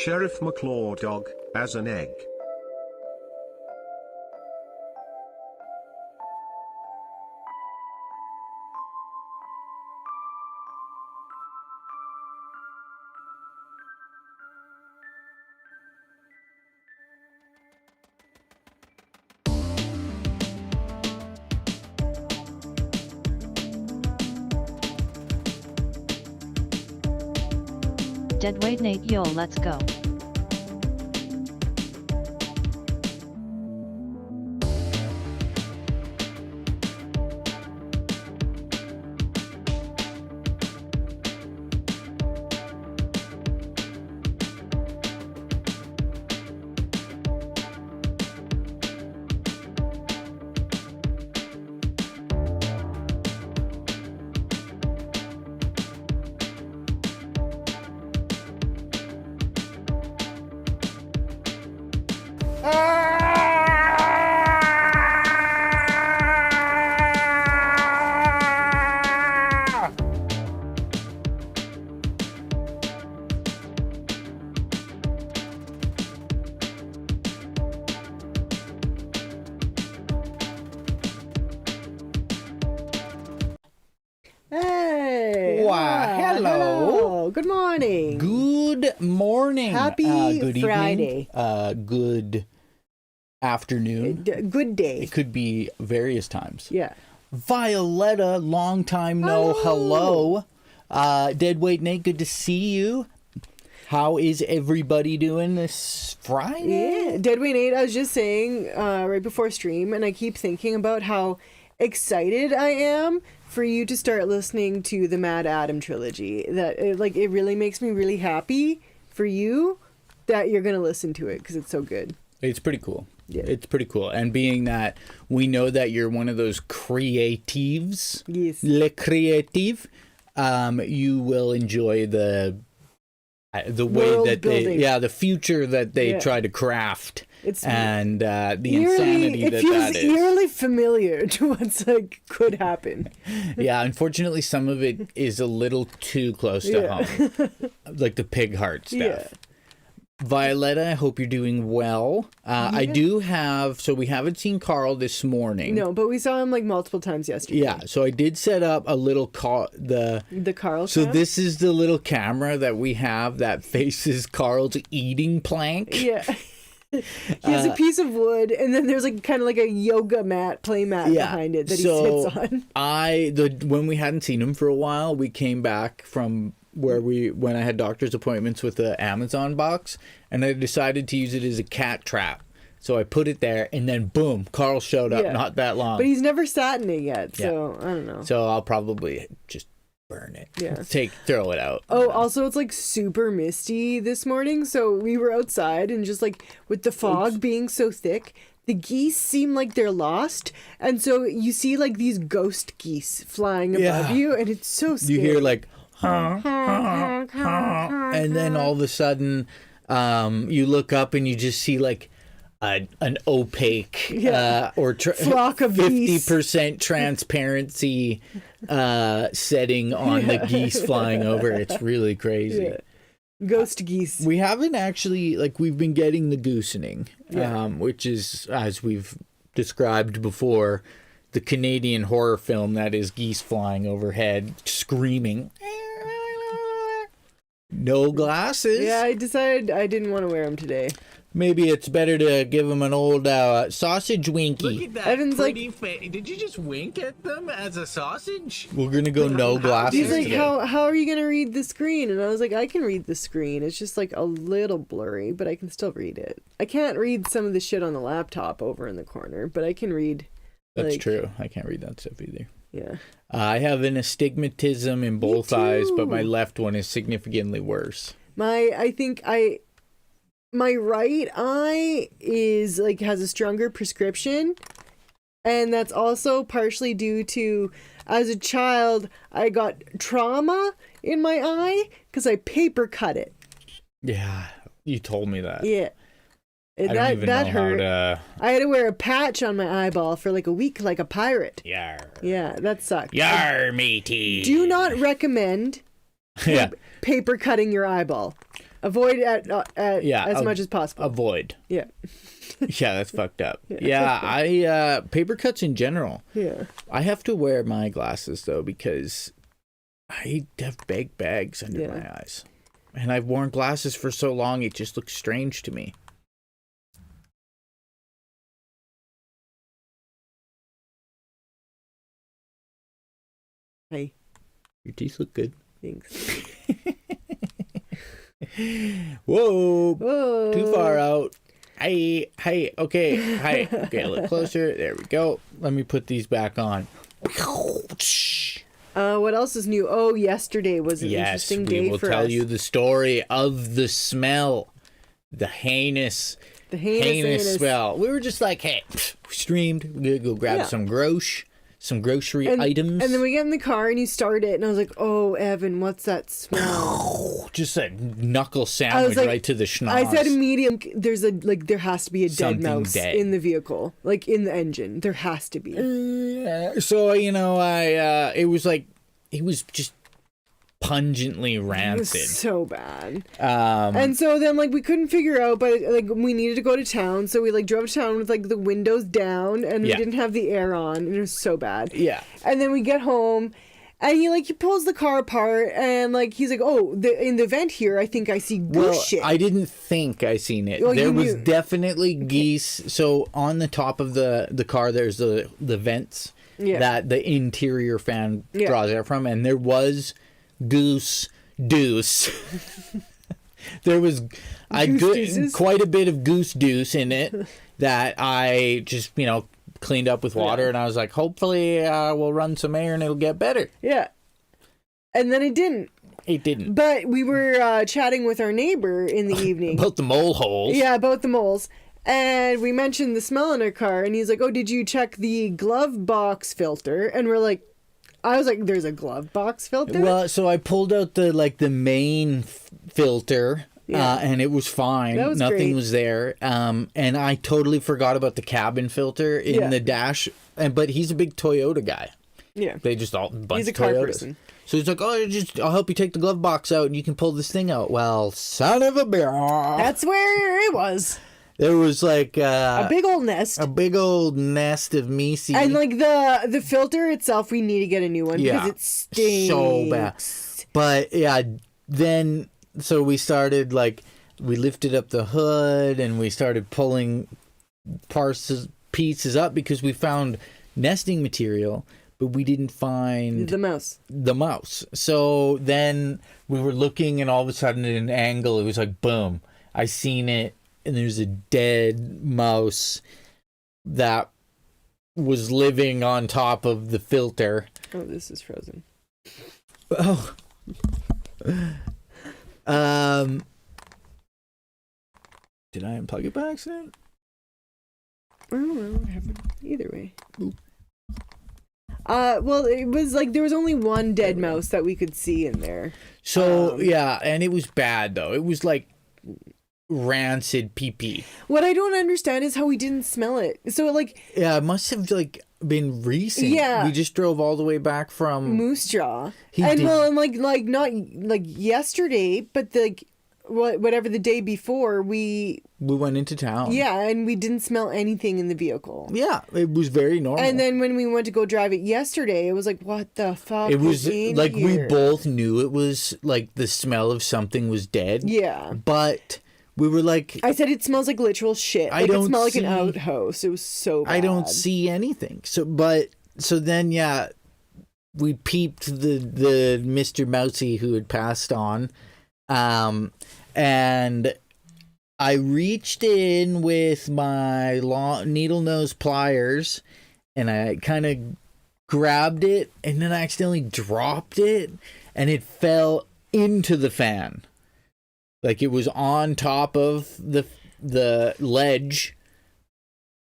Sheriff McClaw dog, as an egg. Deadweight Nate, yo, let's go. Hey. Wow. Hello. Good morning. Good morning. Happy good Friday. Evening. Good afternoon. Good day. It could be various times. Yeah. Violetta, long time no hello. Deadweight Nate, good to see you. How is everybody doing this Friday? Yeah. Deadweight Nate, I was just saying right before stream, and I keep thinking about how excited I am for you to start listening to the Mad Adam trilogy. That it really makes me really happy for you that you're gonna listen to it because it's so good. It's pretty cool. Yeah. It's pretty cool. And being that we know that you're one of those creatives, Yes. le creative, you will enjoy the way World that building. the future that they try to craft. It's and the insanity it feels that is. eerily familiar to what's could happen. Yeah, unfortunately, some of it is a little too close to home, like the pig heart stuff. Yeah. Violetta, I hope you're doing well. I do have, so we haven't seen Carl this morning. No, but we saw him multiple times yesterday. Yeah, so I did set up a little the Carl. So cam? this is the little camera that we have that faces Carl's eating plank. Yeah. He has a piece of wood, and then there's kind of a yoga play mat behind it that he sits on. When we hadn't seen him for a while, we came back from when I had doctor's appointments with the Amazon box, and I decided to use it as a cat trap. So I put it there, and then boom, Carl showed up not that long. But he's never sat in it yet, so I don't know. So I'll probably just burn it. Yeah. Throw it out. Oh, also it's super misty this morning, so we were outside and just with the fog being so thick, the geese seem like they're lost, and so you see these ghost geese flying above you, and it's so scary. You hear and then all of a sudden you look up and you just see an opaque or flock of 50% transparency setting on the geese flying over. It's really crazy. Yeah. Ghost geese. We haven't actually we've been getting the goosening, which is, as we've described before, the Canadian horror film that is geese flying overhead screaming. No glasses. Yeah, I decided I didn't want to wear them today. Maybe it's better to give them an old sausage winky. Look at that Evan's pretty face. Did you just wink at them as a sausage? We're gonna go no glasses. He's today. how are you gonna read the screen? And I was I can read the screen. It's just a little blurry, but I can still read it. I can't read some of the shit on the laptop over in the corner, but I can read. That's true. I can't read that stuff either. Yeah. I have an astigmatism in both eyes, but my left one is significantly worse. My right eye is has a stronger prescription, and that's also partially due to, as a child, I got trauma in my eye because I paper cut it. Yeah, you told me that. Yeah. I don't That even that know hurt. how to. I had to wear a patch on my eyeball for like a week, like a pirate. Yar. Yeah, that sucked. Yar, matey. Do not recommend Yeah. paper cutting your eyeball. Avoid it as much as possible. Avoid. Yeah. Yeah, that's fucked up. Yeah, I paper cuts in general. Yeah. I have to wear my glasses though because I have big bags under my eyes. And I've worn glasses for so long it just looks strange to me. Hey, Your teeth look good. thanks. Whoa. Whoa. Too far out. Hey, okay, hi. Okay, a little closer. There we go. Let me put these back on. What else is new? Oh, yesterday was an interesting day we will for tell us. you the story of the smell. The heinous smell. We were just like, hey, we streamed. We're going to go grab some grocery items. And then we get in the car and you start it, and I was like, "Oh, Evan, what's that smell?" Just a knuckle sandwich right to the schnoz. I said immediately, there has to be a dead Something mouse dead. in the vehicle, like in the engine. There has to be. So it was like it was just pungently It was rancid. so bad. And so then we couldn't figure out, but we needed to go to town, so we drove to town with the windows down, and we didn't have the air on, and it was so bad. Yeah. And then we get home, and he pulls the car apart, and he's like, "Oh, in the vent here, I think I see goose shit." I didn't think I seen it. Well, there you was knew. definitely geese. So on the top of the car, there's the vents that the interior fan draws air from, and there was goose deuce. There was quite a bit of goose deuce in it that I just cleaned up with water, and I was like, hopefully we'll run some air and it'll get better. Yeah. And then it didn't. It didn't. But we were chatting with our neighbor in the evening. About the mole holes. Yeah, about the moles. And we mentioned the smell in our car, and he's like, "Oh, did you check the glove box filter?" And we're like, I was like, "There's a glove box filter?" Well, so I pulled out the main filter, and it was fine. That was Nothing great. was there. And I totally forgot about the cabin filter in the dash. But he's a big Toyota guy. Yeah. They just all bunch He's a of car Toyotas. person. So he's like, "Oh, I'll help you take the glove box out, and you can pull this thing out." Well, son of a bear! That's where it was. There was A big old nest. a big old nest of measy. And the filter itself, we need to get a new one because it stinks. So bad. But yeah, then so we started we lifted up the hood and we started pulling pieces up because we found nesting material, but we didn't find The mouse. the mouse. So then we were looking, and all of a sudden at an angle, it was like boom, I seen it, and there's a dead mouse that was living on top of the filter. Oh, this is frozen. Oh. Did I unplug it by accident? I don't know what happened. Either way. Well, it was there was only one dead mouse that we could see in there. So, yeah, and it was bad, though. It was like rancid pee-pee. What I don't understand is how we didn't smell it. So, Yeah, it must have, been recent. Yeah. We just drove all the way back from... Moose Jaw. He And, did- well, and, not, yesterday, but, whatever the day before, we... We went into town. Yeah, and we didn't smell anything in the vehicle. Yeah, it was very normal. And then when we went to go drive it yesterday, it was like, what the fuck? it was in we here? both knew it was the smell of something was dead. Yeah. But we were like, I said it smells like literal shit. I It don't smelled like see- an outhouse. It was so bad. I don't see anything. So then yeah, we peeped the Mr. Mousy who had passed on, and I reached in with my long needle nose pliers, and I kind of grabbed it, and then I accidentally dropped it, and it fell into the fan. It was on top of the ledge,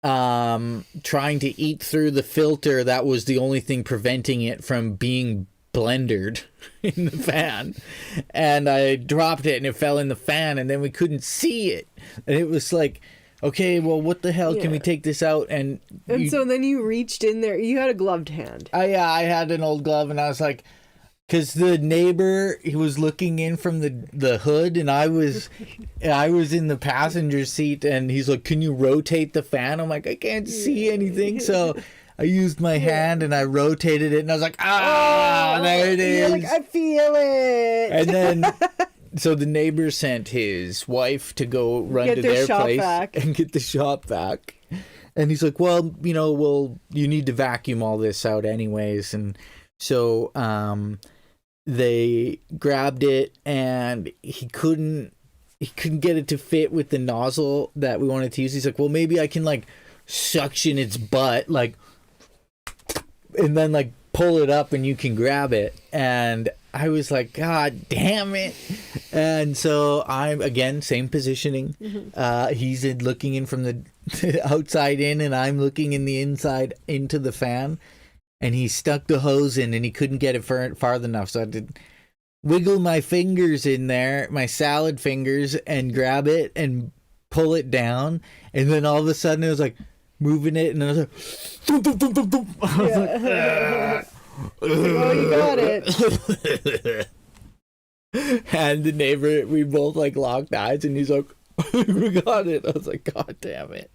trying to eat through the filter. That was the only thing preventing it from being splendored in the fan, and I dropped it and it fell in the fan, and then we couldn't see it, and it was like, okay, well, what the hell, can we take this out? And so then you reached in there. You had a gloved hand. I had an old glove, and I was like, because the neighbor, he was looking in from the hood, and I was in the passenger seat, and he's like, can you rotate the fan? I'm like, I can't see anything. So I used my hand and I rotated it, and I was like, there it is. You're like, I feel it. And then, so the neighbor sent his wife to go run to their place and get the shop vac. And he's like, well, you need to vacuum all this out anyways. And so they grabbed it, and he couldn't get it to fit with the nozzle that we wanted to use. He's like, well, maybe I can like suction its butt, like, and then like pull it up and you can grab it. And I was like, God damn it. And so I'm, again, same positioning. He's looking in from the outside in, and I'm looking in the inside into the fan. And he stuck the hose in, and he couldn't get it far enough. So I did wiggle my fingers in there, my salad fingers, and grab it and pull it down. And then all of a sudden it was like moving it, and I was like, thump, thump, thump, thump, thump. I was like, Oh, you got it. And the neighbor, we both like locked eyes, and he's like, we got it. I was like, God damn it.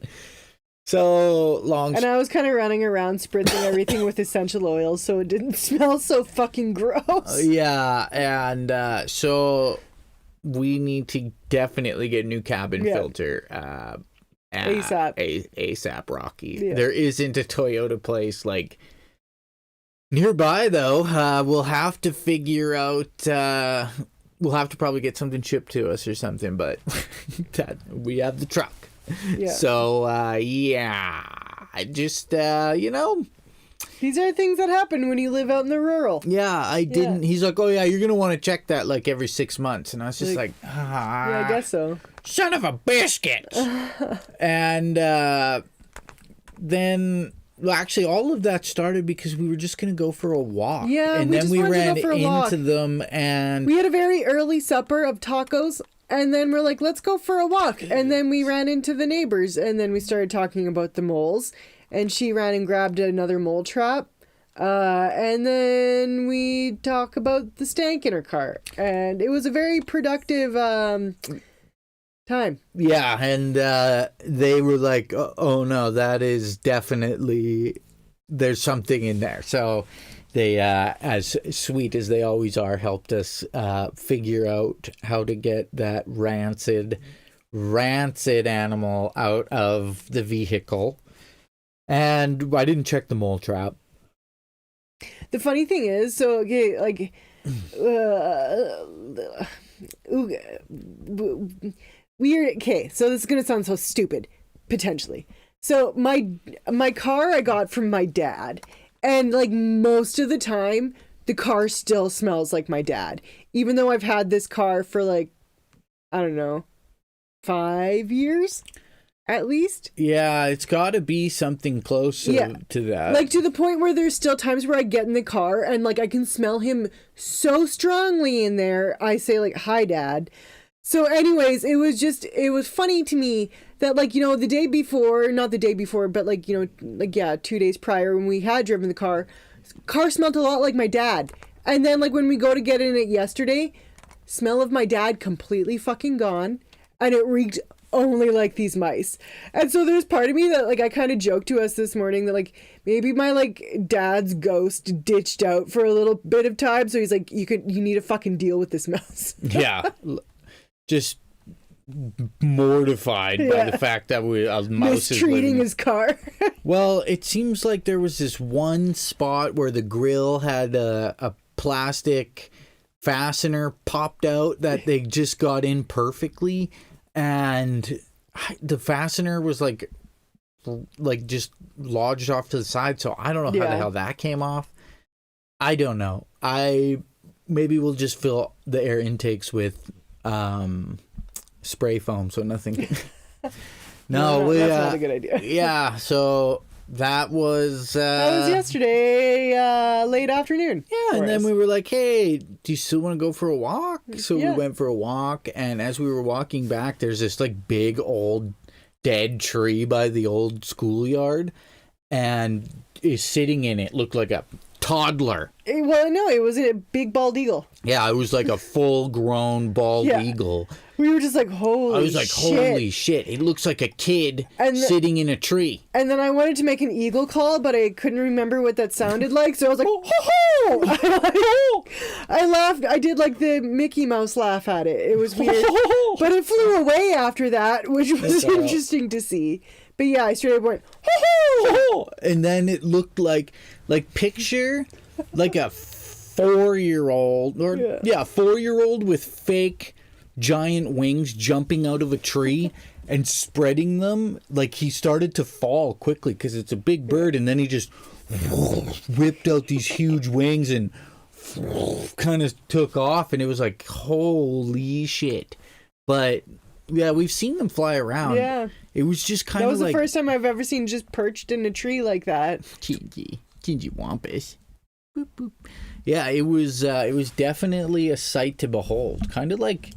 So long. And I was kind of running around spritzing everything with essential oils so it didn't smell so fucking gross. Yeah, and so we need to definitely get a new cabin filter. ASAP. ASAP, Rocky. Yeah. There isn't a Toyota place like nearby, though. We'll have to figure out. We'll have to probably get something shipped to us or something, but we have the truck. Yeah. So, I just, These are things that happen when you live out in the rural. Yeah, I didn't. He's like, oh, yeah, you're going to want to check that like every 6 months. And I was just like Yeah, I guess so. Son of a biscuit. And then, well, actually, all of that started because we were just going to go for a walk. Yeah, and we then just we wanted to ran go for a walk. into them, and We had a very early supper of tacos, and then we're like, let's go for a walk. And then we ran into the neighbors, and then we started talking about the moles, and she ran and grabbed another mole trap. And then we talk about the stank in her car, and it was a very productive time. yeah, and they were like, oh no, that is definitely, there's something in there. So they, as sweet as they always are, helped us figure out how to get that rancid animal out of the vehicle. And I didn't check the mole trap. The funny thing is, so, okay, like, weird. Okay, so this is gonna sound so stupid, potentially. So my car I got from my dad, and like most of the time, the car still smells like my dad, even though I've had this car for like, I don't know, 5 years. At least. Yeah, it's got to be something close to that. Like to the point where there's still times where I get in the car and like I can smell him so strongly in there. I say like, hi, Dad. So anyways, it was funny to me that like, the day before, not the day before, but like, 2 days prior when we had driven the car smelled a lot like my dad. And then like when we go to get in it yesterday, smell of my dad completely fucking gone. And it reeked only like these mice. And so there's part of me that like I kind of joked to us this morning that like maybe my like dad's ghost ditched out for a little bit of time, so he's like, you need to fucking deal with this mouse. Yeah, just mortified by the fact that a mouse mistreating his car. Well, it seems like there was this one spot where the grill had a plastic fastener popped out that they just got in perfectly. And the fastener was like just lodged off to the side, so I don't know how the hell that came off. I don't know. Maybe we'll just fill the air intakes with spray foam so nothing can... No, that's not a good idea. Yeah, so that was yesterday, late afternoon. Yeah, and then we were like, hey, do you still want to go for a walk? So Yeah. we went for a walk, and as we were walking back, there's this like big old dead tree by the old schoolyard, and is sitting in it looked like a toddler. Well, no, it was a big bald eagle. Yeah, it was like a full-grown bald Yeah. eagle. We were just like, holy I was like, shit. holy shit! It looks like a kid And sitting in a tree. And then I wanted to make an eagle call, but I couldn't remember what that sounded like, so I was like, ho ho! I laughed. I did like the Mickey Mouse laugh at it. It was weird. But it flew away after that, which was interesting to see. But yeah, I straight up went, ho ho! And then it looked like picture like a 4-year-old or Yeah. 4-year-old with fake giant wings jumping out of a tree and spreading them. Like he started to fall quickly because it's a big bird, and then he just whipped out these huge wings and kind of took off, and it was like, holy shit. But yeah, we've seen them fly around. Yeah. It was just kind That of was like the first time I've ever seen just perched in a tree like that. Jinjee Wampus. Boop, boop. Yeah, it was definitely a sight to behold. Kind of like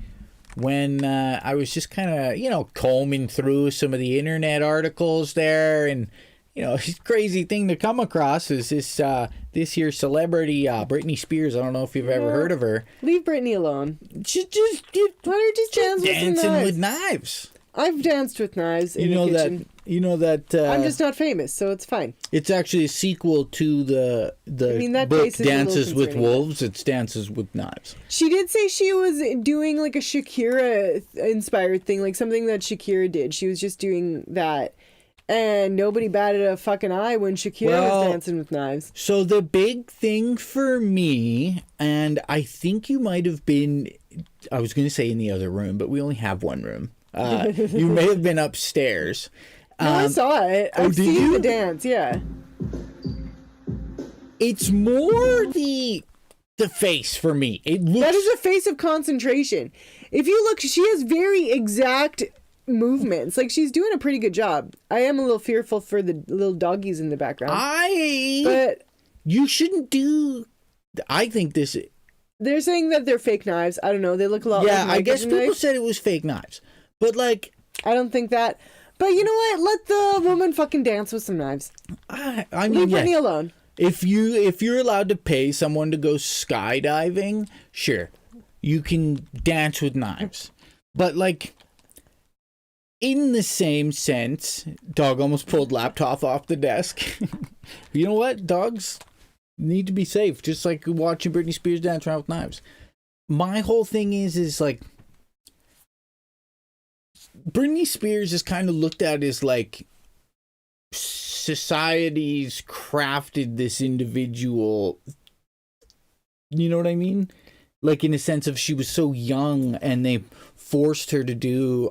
when I was just kind of, combing through some of the internet articles there, and, this crazy thing to come across is this here celebrity, Britney Spears. I don't know if you've ever heard of her. Leave Brittany alone. She just Let her just dance with some dancing knives. with knives. I've danced with knives in the kitchen. I'm I'm just not famous, so it's fine. It's actually a sequel to the that book case is a little Dances with concerning. Wolves. It's Dances with Knives. She did say she was doing like a Shakira inspired thing, like something that Shakira did. She was just doing that. And nobody batted a fucking eye when Shakira was dancing with knives. So the big thing for me, and I think you might have been, I was going to say in the other room, but we only have one room. You may have been upstairs. No, I saw it. I've did seen you? the dance, yeah. It's more the face for me. It looks That is a face of concentration. If you look, she has very exact movements. Like, she's doing a pretty good job. I am a little fearful for the little doggies in the background. But you shouldn't do. I think this. they're saying that they're fake knives. I don't know. They look a lot Yeah, like I guess kitchen people knives. said it was fake knives, but like. I don't think that. But you know what? Let the woman fucking dance with some knives. I Leave mean, Brittany yeah. alone. If you're allowed to pay someone to go skydiving, sure, you can dance with knives. But like, in the same sense, dog almost pulled laptop off the desk. You know what? Dogs need to be safe, just like watching Britney Spears dance around with knives. My whole thing is like, Britney Spears is kind of looked at as like society's crafted this individual, you know what I mean? Like in a sense of she was so young and they forced her to do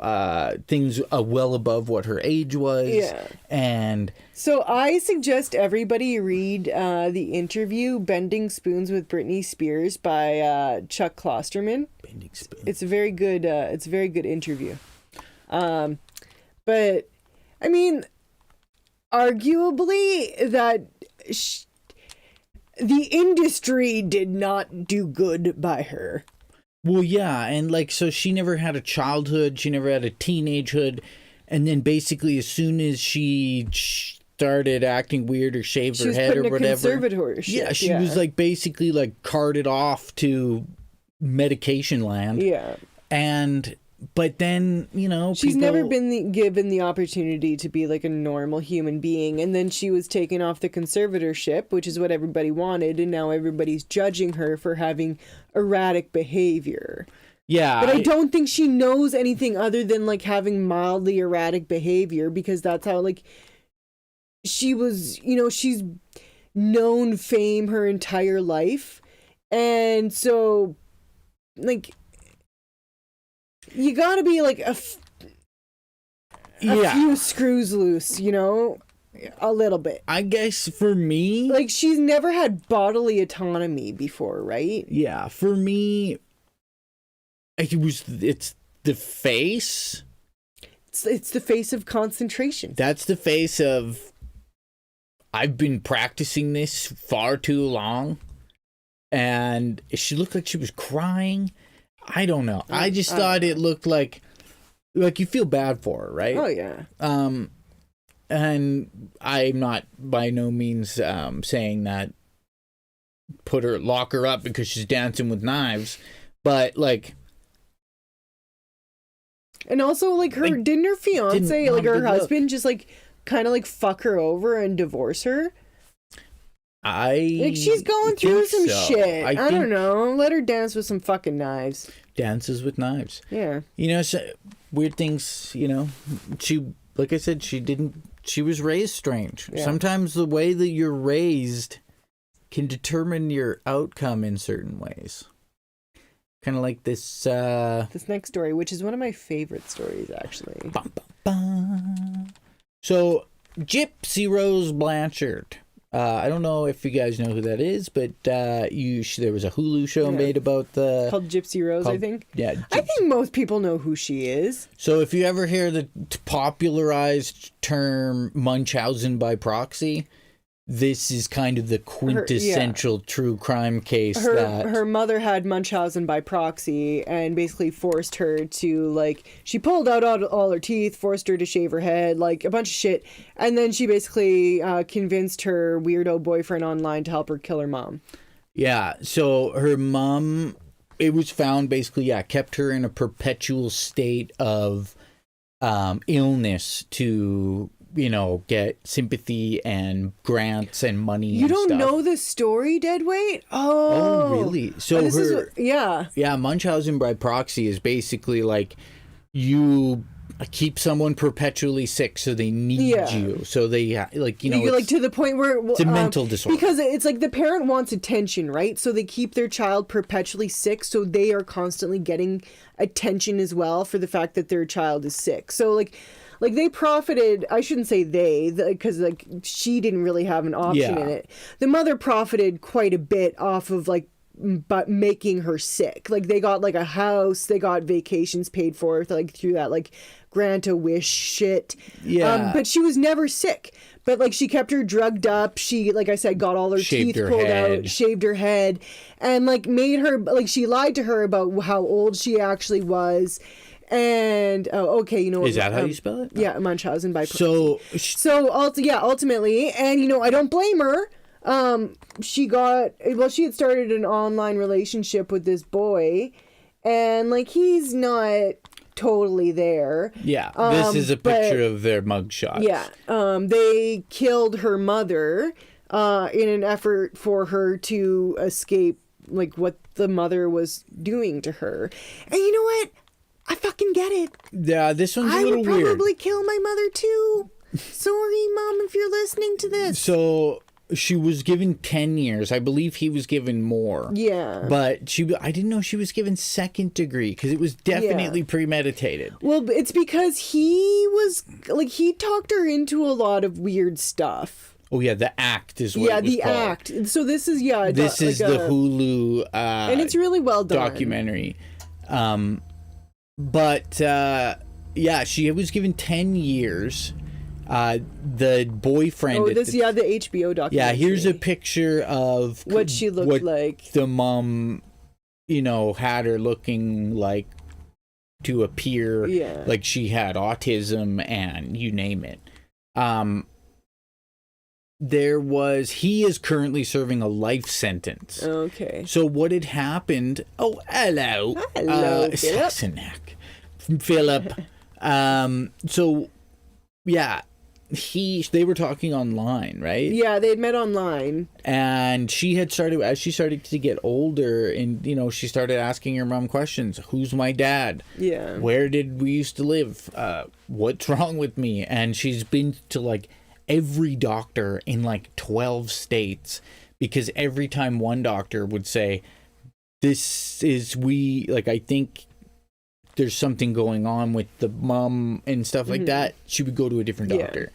things well above what her age was. Yeah. And So I suggest everybody read the interview "Bending Spoons with Britney Spears" by Chuck Klosterman. It's a very good. It's a very good interview. But I mean, arguably that the industry did not do good by her. well, yeah, and like, so she never had a childhood, she never had a teenagehood, and then basically as soon as she started acting weird or shaved She her was head put or in a whatever, conservatorship. yeah, she was like basically like carted off to medication land. Yeah. But then, She's never been given the opportunity to be like a normal human being, and then she was taken off the conservatorship, which is what everybody wanted, and now everybody's judging her for having erratic behavior. Yeah, But I don't think she knows anything other than like having mildly erratic behavior, because that's how like she was, she's known fame her entire life. And so like you gotta be like a few screws loose, a little bit. I guess for me, Like, she's never had bodily autonomy before, right? yeah, for me, it's the face. It's the face of concentration. That's the face of I've been practicing this far too long. And she looked like she was crying. I don't know. I just thought it looked like you feel bad for her, right? Oh yeah. And I'm not by no means saying that lock her up because she's dancing with knives, but like. And also, like, didn't her fiance, like, her husband, just, like, kind of, like, fuck her over and divorce her? Like, she's going through some shit. I don't know. Let her dance with some fucking knives. Dances with knives. Yeah. You know, so, weird things, you know. Like I said, she was raised strange. Yeah. Sometimes the way that you're raised can determine your outcome in certain ways. Kind of like this next story, which is one of my favorite stories, actually. Bum, bum, bum. So, Gypsy Rose Blanchard. I don't know if you guys know who that is, but there was a Hulu show made about called Gypsy Rose, I think. Yeah, I think most people know who she is. So, if you ever hear the popularized term Munchausen by proxy, this is kind of the quintessential true crime case. Her mother had Munchausen by proxy and basically forced her to, like, she pulled out all her teeth, forced her to shave her head, like a bunch of shit. And then she basically convinced her weirdo boyfriend online to help her kill her mom. Yeah. So her mom, it was found basically, kept her in a perpetual state of illness to, you know, get sympathy and grants and money. You don't know this story, Deadweight? Oh, really? So Munchausen by proxy is basically like you keep someone perpetually sick, so they need you. So they like to the point where it's a mental disorder, because it's like the parent wants attention, right? So they keep their child perpetually sick, so they are constantly getting attention as well for the fact that their child is sick. So like they profited, I shouldn't say they, because like she didn't really have an option in it. The mother profited quite a bit off of like but making her sick. Like they got like a house, they got vacations paid for, like through that like grant a wish shit. Yeah. But she was never sick. But like she kept her drugged up. She, like I said, got all her teeth pulled out, shaved her head, and like made her, like she lied to her about how old she actually was. And you know, is that how you spell it? Yeah, Munchausen by proxy. Ultimately, and you know, I don't blame her. She had started an online relationship with this boy, and like he's not totally there. Yeah, this is a picture of their mugshot. Yeah, they killed her mother in an effort for her to escape like what the mother was doing to her. And you know what? I fucking get it. Yeah, this one's a little weird. I would probably kill my mother too. Sorry, Mom, if you're listening to this. So she was given 10 years. I believe he was given more. Yeah. But I didn't know she was given second degree because it was definitely premeditated. Well, it's because he talked her into a lot of weird stuff. Oh, yeah, The Act is what it was called. Act. So this is, This is the Hulu and it's really well done. Documentary. But she was given 10 years. The boyfriend. The HBO documentary. Yeah, here's a picture of what she looked like. The mom, you know, had her looking like to appear like she had autism and you name it. He is currently serving a life sentence. Okay. So what had happened? Oh, hello. Hello, Philip. Sassenach. Philip. They were talking online, right? Yeah, they had met online. And as she started to get older, and you know, she started asking her mom questions. Who's my dad? Yeah. Where did we used to live? What's wrong with me? And she's been to like every doctor in like 12 states, because every time one doctor would say, I think there's something going on with the mom and stuff like that, she would go to a different doctor.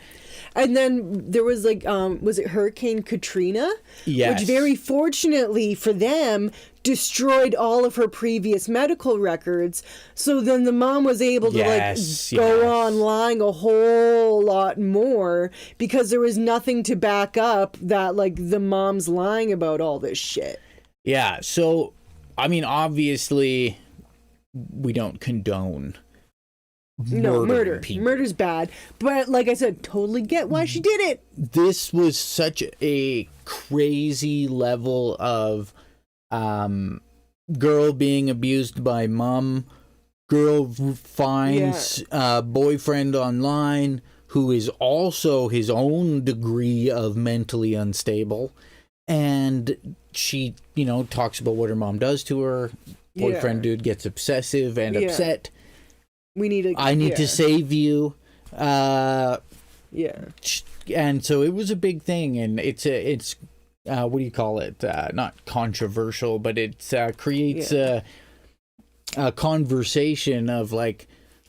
And then there was like, was it Hurricane Katrina? Yes. Which very fortunately for them destroyed all of her previous medical records. So then the mom was able to go on lying a whole lot more because there was nothing to back up that like the mom's lying about all this shit. Yeah. So, I mean, obviously, we don't condone murder. People. Murder's bad. But like I said, totally get why she did it. This was such a crazy level of girl being abused by mom. Girl finds boyfriend online who is also his own degree of mentally unstable. And she, talks about what her mom does to her. Boyfriend dude gets obsessive and upset. I need to save you. And so it was a big thing, and it's what do you call it? Not controversial, but it creates a conversation of like.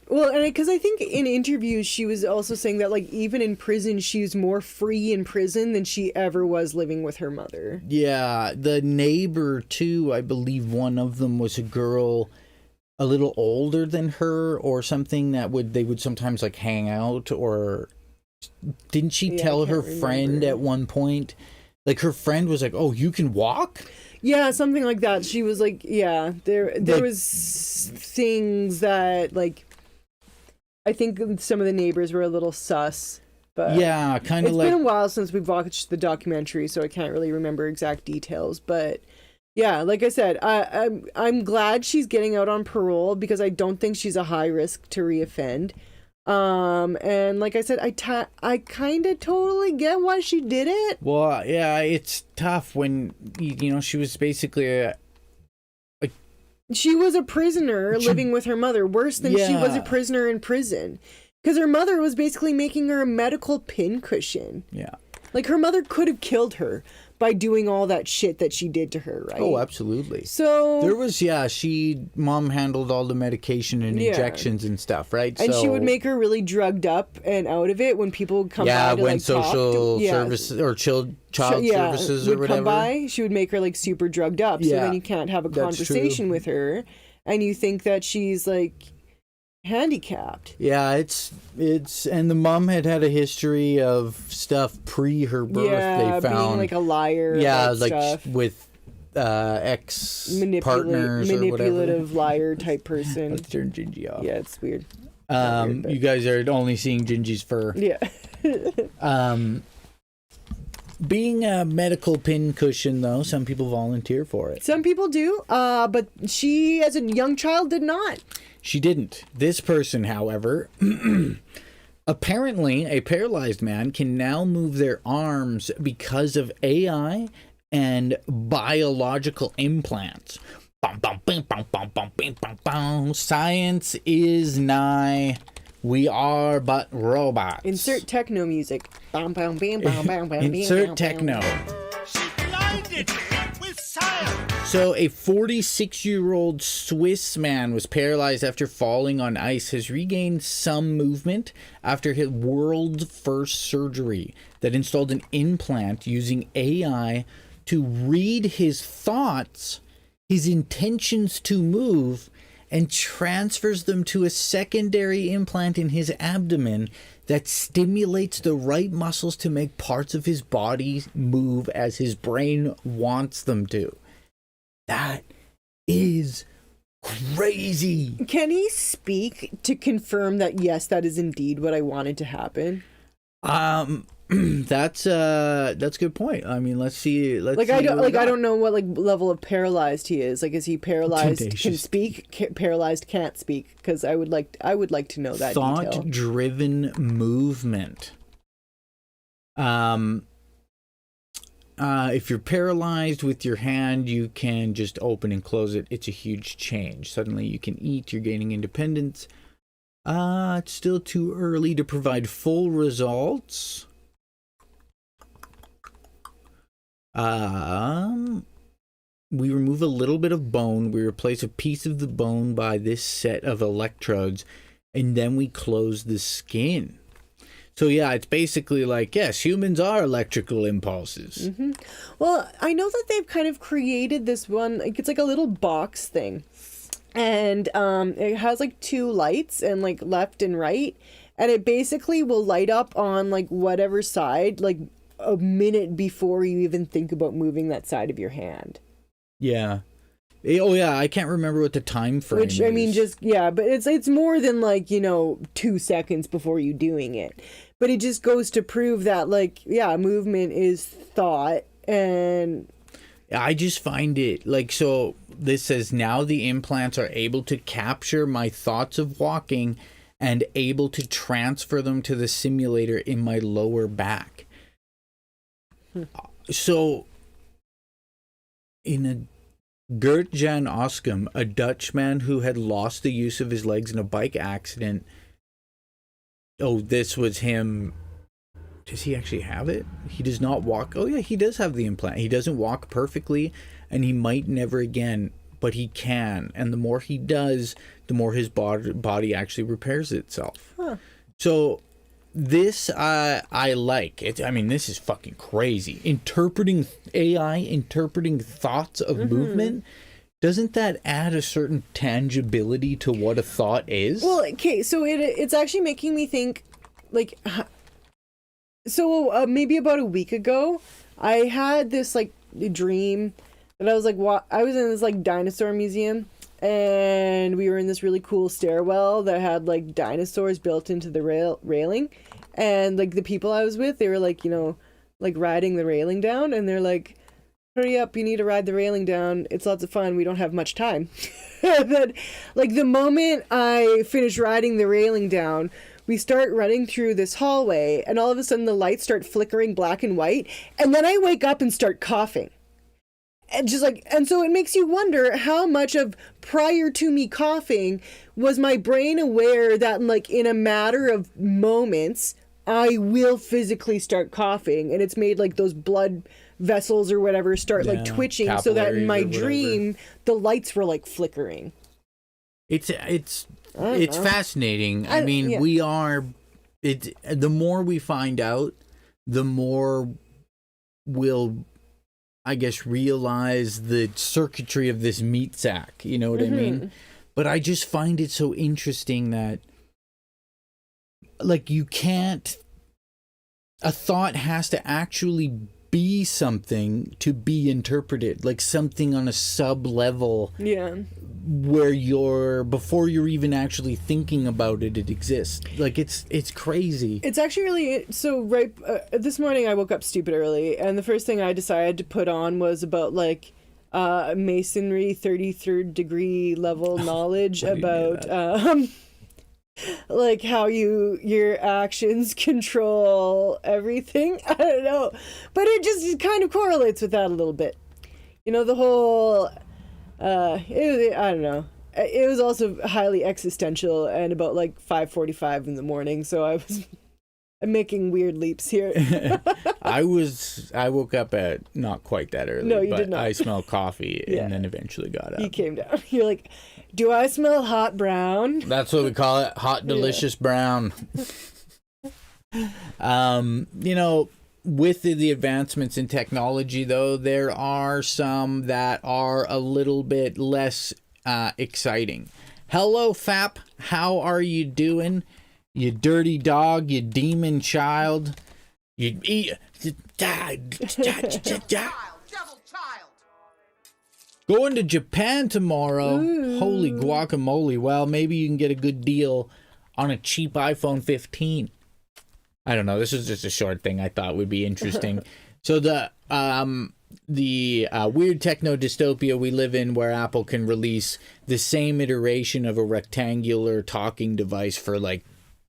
Well, and because I think in interviews she was also saying that like even in prison she was more free in prison than she ever was living with her mother. Yeah, the neighbor too. I believe one of them was a girl a little older than her or something that they would sometimes like hang out, or didn't she tell her friend at one point, like her friend was like, oh, you can walk? Yeah, something like that. She was like, yeah, there was things that like, I think some of the neighbors were a little sus, but yeah, kind of like. It's been a while since we've watched the documentary, so I can't really remember exact details, but yeah, like I said, I'm glad she's getting out on parole because I don't think she's a high risk to reoffend. And like I said, I kind of totally get why she did it. Well, yeah, it's tough when she was basically she was a prisoner living with her mother, worse than she was a prisoner in prison, because her mother was basically making her a medical pincushion. Yeah, like her mother could have killed her by doing all that shit that she did to her, right? Oh, absolutely. So there was, mom handled all the medication and injections and stuff, right? And she would make her really drugged up and out of it when people would come by to when like social services or child services or would whatever come by, she would make her like super drugged up. So then you can't have a conversation with her, and you think that she's like handicapped. Yeah, it's and the mom had a history of stuff pre her birth. They found being like a liar. Like stuff. With ex partners or whatever. Manipulative liar type person. Let's turn Jinjee off. Yeah, it's weird. You guys are only seeing Jinjee's fur. Yeah. Being a medical pincushion, though, some people volunteer for it. Some people do, but she, as a young child, did not. She didn't. This person, however, apparently a paralyzed man can now move their arms because of AI and biological implants. Science is nigh. We are but robots. Insert techno music. Insert techno. She blinded me with science. So a 46-year-old Swiss man was paralyzed after falling on ice, has regained some movement after his world's first surgery that installed an implant using AI to read his thoughts, his intentions to move, and transfers them to a secondary implant in his abdomen that stimulates the right muscles to make parts of his body move as his brain wants them to. That is crazy. Can he speak to confirm that, yes, that is indeed what I wanted to happen? That's a good point. I mean, let's see. I don't know what level of paralyzed he is. Like, is he paralyzed can speak, paralyzed can't speak? Because I would like to know that detail. Thought-driven movement. If you're paralyzed with your hand, you can just open and close it. It's a huge change. Suddenly you can eat. You're gaining independence. It's still too early to provide full results. we remove a little bit of bone, we replace a piece of the bone by this set of electrodes, and then we close the skin. So yeah, it's basically like, yes, humans are electrical impulses. Mm-hmm. Well, I know that they've kind of created this one, like it's like a little box thing. And it has like 2 lights and like left and right. And it basically will light up on like whatever side, like a minute before you even think about moving that side of your hand. Yeah. Oh yeah, I can't remember what the time frame is. Which, I mean, just, yeah, but it's more than like, 2 seconds before you doing it. But it just goes to prove that, like, yeah, movement is thought. And I just find it, like, so this says, now the implants are able to capture my thoughts of walking and able to transfer them to the simulator in my lower back. So, in a Gert Jan Oskam, a Dutchman who had lost the use of his legs in a bike accident. Oh, this was him. Does he actually have it? He does not walk. Oh, yeah, he does have the implant. He doesn't walk perfectly, and he might never again, but he can. And the more he does, the more his body actually repairs itself. Huh. So this I like it. I mean, this is fucking crazy. Interpreting thoughts of movement. Doesn't that add a certain tangibility to what a thought is? Well, okay, so it's actually making me think, like, so maybe about a week ago, I had this like dream that I was like, I was in this like dinosaur museum, and we were in this really cool stairwell that had like dinosaurs built into the railing, and like the people I was with, they were like, like riding the railing down, and they're like, hurry up, you need to ride the railing down, it's lots of fun, we don't have much time. But like the moment I finish riding the railing down, we start running through this hallway, and all of a sudden the lights start flickering black and white, and then I wake up and start coughing. And just like, and so it makes you wonder how much of prior to me coughing was my brain aware that like in a matter of moments I will physically start coughing, and it's made like those blood vessels or whatever start like twitching, so that in my dream the lights were like flickering. It's fascinating. I mean, we are. The more we find out, the more we'll, I guess, realize the circuitry of this meat sack. You know what I mean? But I just find it so interesting that, like, you can't. A thought has to actually be something to be interpreted, like something on a sub level. Yeah. Where before you're even actually thinking about it, it exists. Like it's crazy. It's actually really, so right, this morning I woke up stupid early, and the first thing I decided to put on was about like masonry 33rd degree level knowledge about like how your actions control everything. I don't know, but it just kind of correlates with that a little bit. The whole I don't know. It was also highly existential and about like 5:45 in the morning, so I'm making weird leaps here. I woke up at not quite that early. No, you did not. I smelled coffee and then eventually got up. You came down. You're like, do I smell hot brown? That's what we call it, hot delicious brown. With the advancements in technology, though, there are some that are a little bit less exciting. Hello, Fap. How are you doing? You dirty dog, you demon child. You eat. Going to Japan tomorrow. Ooh. Holy guacamole. Well, maybe you can get a good deal on a cheap iPhone 15. I don't know. This is just a short thing I thought would be interesting. So the weird techno dystopia we live in, where Apple can release the same iteration of a rectangular talking device for like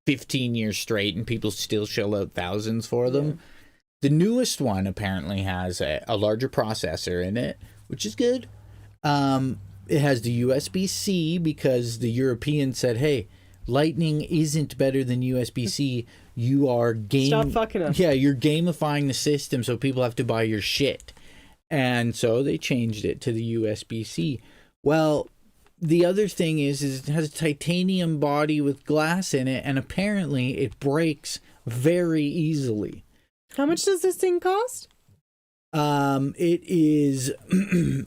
15 years straight, and people still shell out thousands for them. Yeah. The newest one apparently has a larger processor in it, which is good. It has the USB-C because the Europeans said, hey, Lightning isn't better than USB-C. You are Stop fucking us. Yeah, you're gamifying the system, so people have to buy your shit. And so they changed it to the USB-C. Well, the other thing is it has a titanium body with glass in it, and apparently it breaks very easily. How much does this thing cost? It is over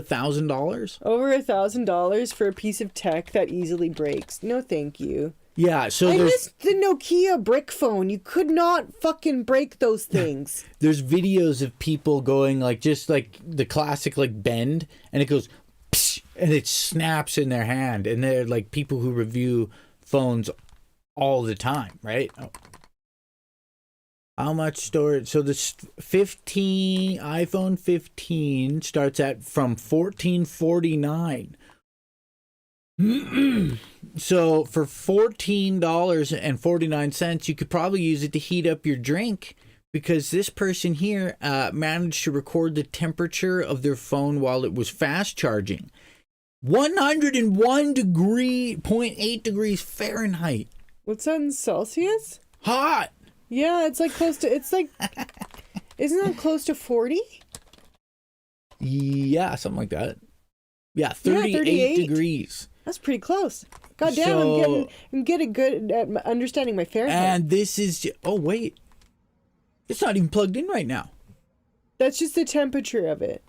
$1,000. Over $1,000 for a piece of tech that easily breaks. No, thank you. Yeah, so I there's missed the Nokia brick phone. You could not fucking break those things. there's videos of people going like just like the classic like bend, and it goes psh, and it snaps in their hand, and they're like people who review phones all the time, right? Oh. How much storage? So this iPhone 15 starts at from $14.49. So for $14.49, you could probably use it to heat up your drink, because this person here managed to record the temperature of their phone while it was fast charging. 101.8 degrees Fahrenheit. What's that in Celsius? Hot. Yeah, it's like close to, it's like, isn't that close to 40? Yeah, something like that. Yeah, 38 38. degrees. That's pretty close. God damn, So- I'm getting good at understanding my Fahrenheit. And this is, oh wait, it's not even plugged in right now. That's just the temperature of it.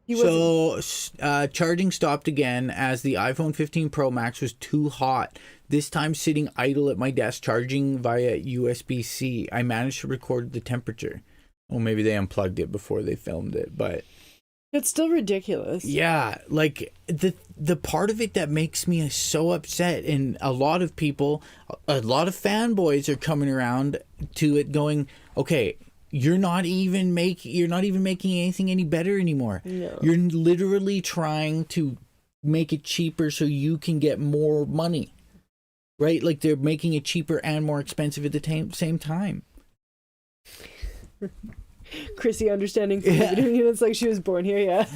He wasn't- So charging stopped again as the iPhone 15 Pro Max was too hot. This time sitting idle at my desk charging via USB-C. I managed to record the temperature. Well, maybe they unplugged it before they filmed it, but It's still ridiculous. yeah, like the part of it that makes me so upset, and a lot of people, a lot of fanboys are coming around to it going, okay, you're not even making anything any better anymore. No. You're literally trying to make it cheaper so you can get more money. Right? Like they're making it cheaper and more expensive at the same time. Krissy understanding units like she was born here, yeah.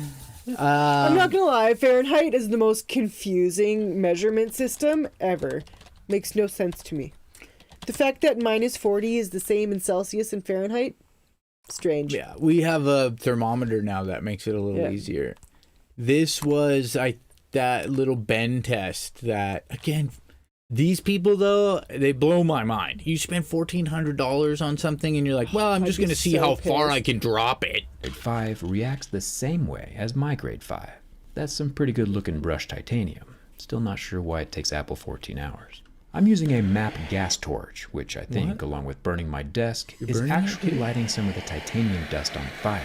I'm not gonna lie, Fahrenheit is the most confusing measurement system ever. Makes no sense to me. The fact that -40 is the same in Celsius and Fahrenheit, strange. Yeah, we have a thermometer now that makes it a little easier. This was that little bend test that, again, these people though, they blow my mind. You spend $1,400 on something and you're like, well, I'm just going to see how far I can drop it. Grade 5 reacts the same way as my grade 5. That's some pretty good looking brushed titanium. Still not sure why it takes Apple 14 hours. I'm using a MAP gas torch, which I think, along with burning my desk, is actually lighting some of the titanium dust on fire.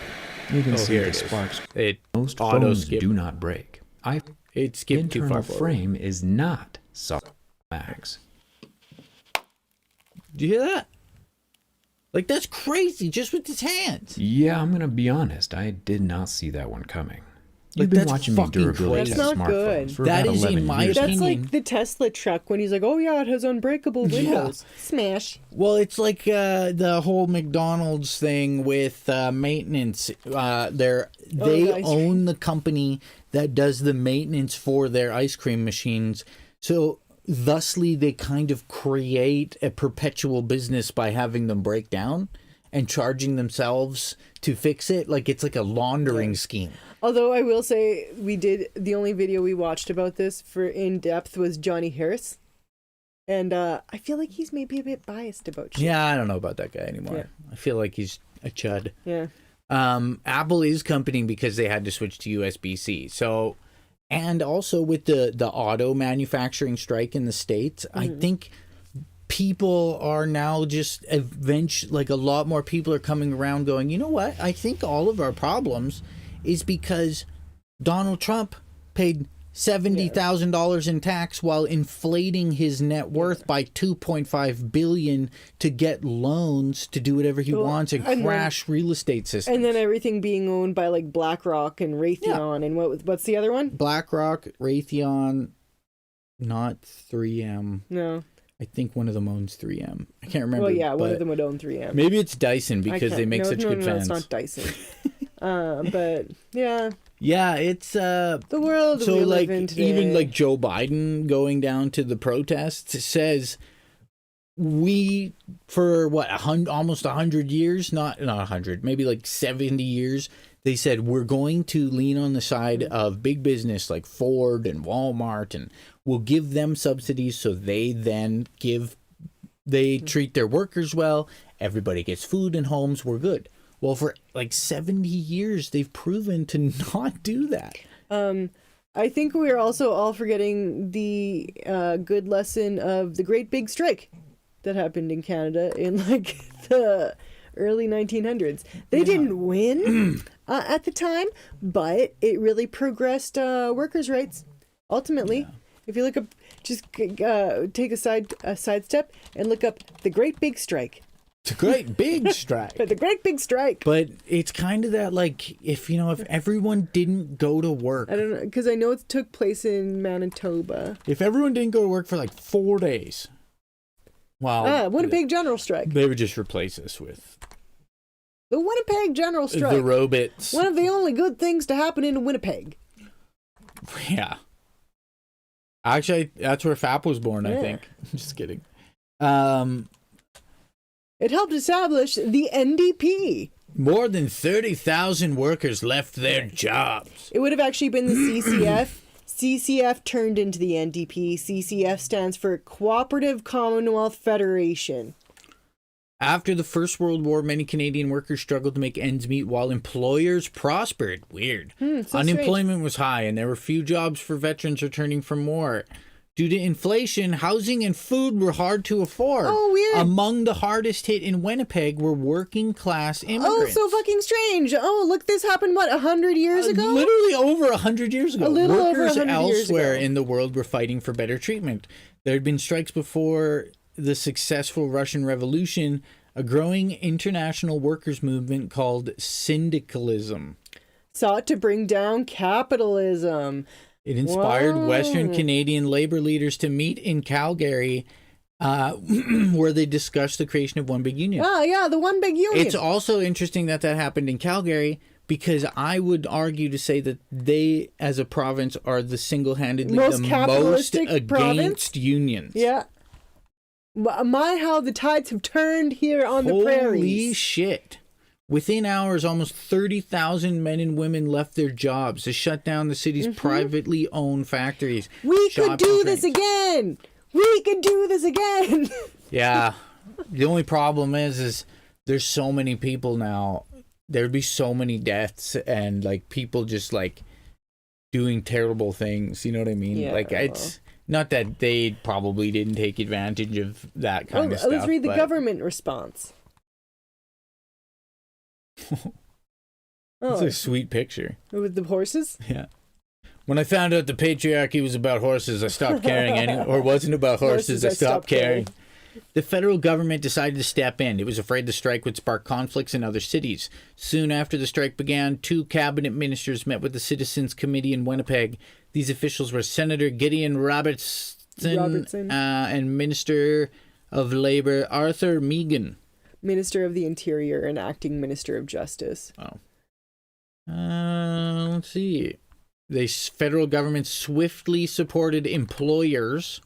You can see the sparks. Most phones do not break. It skipped too far internal frame is not soft Max. Do you hear that? Like, that's crazy, just with his hands. Yeah, I'm gonna be honest. I did not see that one coming. Like, You've been that's watching me fucking durability crazy. test That's not good. smartphones for That about is, in 11 my years. That's opinion. like the Tesla truck when he's like, oh yeah, it has unbreakable windows. Smash. Well, it's like the whole McDonald's thing with maintenance. They own the company that does the maintenance for their ice cream machines. So thusly, they kind of create a perpetual business by having them break down and charging themselves to fix it. Like it's like a laundering scheme. Although I will say the only video we watched about this for in depth was Johnny Harris. And I feel like he's maybe a bit biased about shit. Yeah, I don't know about that guy anymore. Yeah. I feel like he's a chud. Yeah. Apple is competing because they had to switch to USB-C. So, and also with the auto manufacturing strike in the States, I think people are now just like a lot more people are coming around going, you know what? I think all of our problems is because Donald Trump paid $70,000 in tax while inflating his net worth by $2.5 billion to get loans to do whatever he wants and crash real estate systems. And then everything being owned by like BlackRock and Raytheon and what's the other one? BlackRock, Raytheon, not 3M. No. I think one of them owns 3M. I can't remember. Well, yeah, one but of them would own 3M. maybe it's Dyson because they make such good fans. No, it's not Dyson. But yeah. Yeah, it's The world so we like live in today. even like Joe Biden going down to the protests says we, for what, almost 100 years, not 100, maybe like 70 years, they said we're going to lean on the side of big business like Ford and Walmart, and we'll give them subsidies so they then treat their workers well. Everybody gets food in homes. We're good. Well, for like 70 years, they've proven to not do that. I think we're also all forgetting the good lesson of the Great Big Strike that happened in Canada in like the early 1900s. They didn't win at the time, but it really progressed workers' rights. Ultimately, if you look up, just take a sidestep and look up the Great Big Strike. It's a great big strike. The Great Big Strike. But it's kind of that, like, if everyone didn't go to work. I don't know, because I know it took place in Manitoba. If everyone didn't go to work for like 4 days. Well, Winnipeg General Strike. They would just replace us with The Winnipeg General Strike. the robots. One of the only good things to happen in Winnipeg. Yeah. Actually, that's where FAP was born, I think. Just kidding. It helped establish the NDP. More than 30,000 workers left their jobs. It would have actually been the CCF. CCF turned into the NDP. CCF stands for Cooperative Commonwealth Federation. After the First World War, many Canadian workers struggled to make ends meet while employers prospered. Weird. So Unemployment was high, and there were few jobs for veterans returning from war. Due to inflation, housing and food were hard to afford. Oh, weird. Among the hardest hit in Winnipeg were working class immigrants. Oh, so fucking strange. Oh, look, this happened, 100 years ago? Literally over 100 years ago. A little Workers over 100 years elsewhere ago. in the world were fighting for better treatment. There had been strikes before the successful Russian Revolution, a growing international workers' movement called syndicalism. Sought to bring down capitalism. It inspired Whoa. Western Canadian labor leaders to meet in Calgary, where they discussed the creation of one big union. Ah, yeah, the one big union. It's also interesting that happened in Calgary, because I would argue to say that they, as a province, are the single-handedly Most the most capitalistic against province? unions. Yeah. My, how the tides have turned here on the Holy prairies. shit. Within hours, almost 30,000 men and women left their jobs to shut down the city's privately owned factories. We could shops, do and this trains. again. We could do this again. Yeah. The only problem is there's so many people now. There'd be so many deaths and like people just like doing terrible things. You know what I mean? Yeah. Like it's not that they probably didn't take advantage of that kind of stuff. Let's read the but- government response. It's a sweet picture. With the horses? Yeah. When I found out the patriarchy was about horses, I stopped caring or wasn't about horses, I stopped caring. The federal government decided to step in. It was afraid the strike would spark conflicts in other cities. Soon after the strike began, 2 cabinet ministers met with the Citizens Committee in Winnipeg. These officials were Senator Gideon Robertson. And Minister of Labor Arthur Meighen. Minister of the Interior and Acting Minister of Justice. Oh. Let's see. The federal government swiftly supported employers,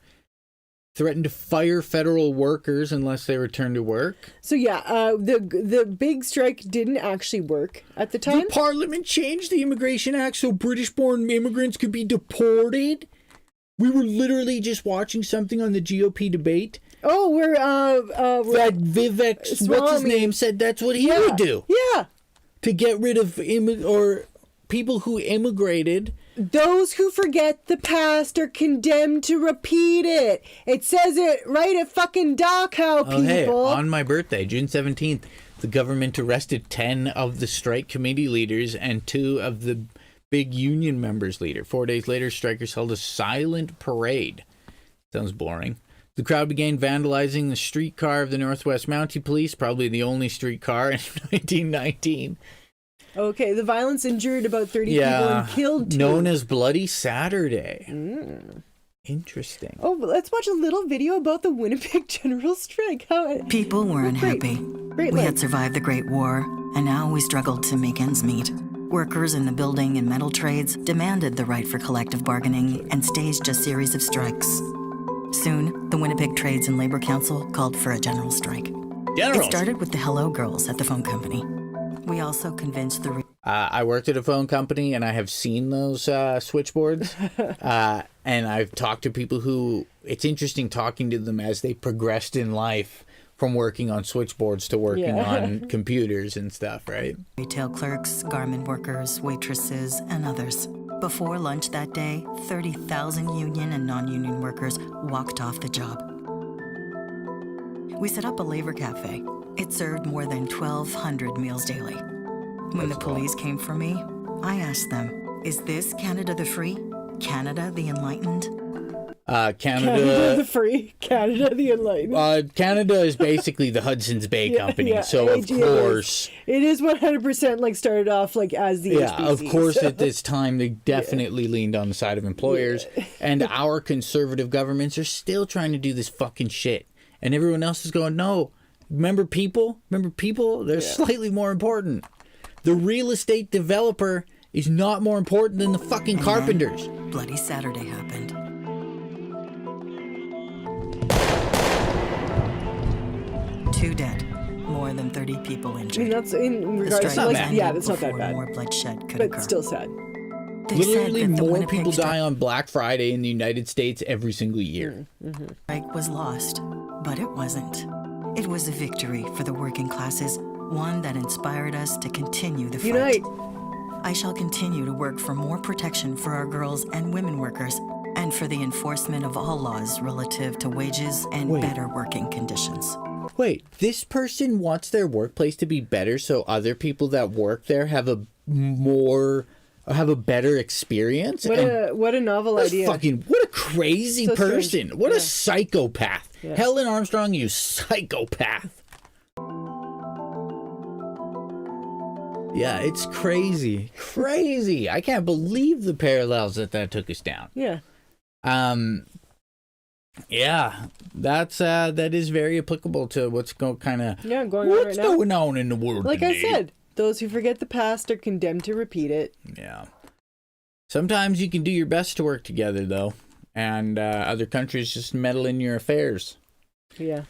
threatened to fire federal workers unless they returned to work. So yeah, the big strike didn't actually work at the time. The parliament changed the Immigration Act so British-born immigrants could be deported. We were literally just watching something on the GOP debate. Oh, we're that Vivek, what's his Swami. name, said that's what he would do. Yeah. To get rid of people who immigrated. Those who forget the past are condemned to repeat it. It says it right at fucking Dachau, people. Oh, hey, on my birthday, June 17th, the government arrested 10 of the strike committee leaders and 2 of the big union members leader. 4 days later, strikers held a silent parade. Sounds boring. The crowd began vandalizing the streetcar of the Northwest Mounted Police, probably the only streetcar in 1919. Okay, the violence injured about 30 people and killed 2. Known as Bloody Saturday. Interesting. Oh, let's watch a little video about the Winnipeg General Strike. People were unhappy. Great We light. had survived the Great War, and now we struggled to make ends meet. Workers in the building and metal trades demanded the right for collective bargaining and staged a series of strikes. Soon, the Winnipeg Trades and Labor Council called for a general strike. It started with the Hello Girls at the phone company. We also convinced the... I worked at a phone company, and I have seen those switchboards. And I've talked to people who... It's interesting talking to them as they progressed in life from working on switchboards to working on computers and stuff, right? Retail clerks, garment workers, waitresses, and others. Before lunch that day, 30,000 union and non-union workers walked off the job. We set up a labor cafe. It served more than 1,200 meals daily. When the police came for me, I asked them, is this Canada the free? Canada the enlightened? Canada the free, Canada the enlightened. Canada is basically the Hudson's Bay Company, so of course it is 100% like started off like as the HBC, of course at this time they definitely leaned on the side of employers, and our conservative governments are still trying to do this fucking shit, and everyone else is going, no, remember people, they're slightly more important. The real estate developer is not more important than the fucking carpenters. Bloody Saturday happened. 2 dead, more than 30 people injured. I mean, that's in regards to, like, yeah, that's not that bad. More bloodshed could but occur. Still sad. They Literally said that the more Winnipeg people die on Black Friday in the United States every single year. strike was lost, but it wasn't. It was a victory for the working classes, one that inspired us to continue the fight. Unite. I shall continue to work for more protection for our girls and women workers, and for the enforcement of all laws relative to wages and better working conditions. Wait, this person wants their workplace to be better so other people that work there have a better experience? What a novel idea. What a crazy So person. strange. What a psychopath. Yeah. Helen Armstrong, you psychopath. Yeah, it's crazy. Crazy. I can't believe the parallels that took us down. Yeah. Yeah, that is very applicable to what's going on right now. Going on in the world Like today. I said, those who forget the past are condemned to repeat it. Yeah. Sometimes you can do your best to work together, though, and other countries just meddle in your affairs. Yeah.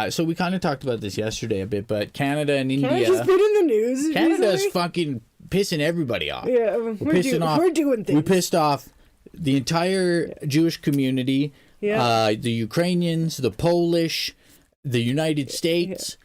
So we kind of talked about this yesterday a bit, but Canada and India. Canada's been in the news. Canada's recently. fucking pissing everybody off. Yeah, we're doing things. We pissed off the entire Jewish community. Yeah. The Ukrainians, the Polish, the United States,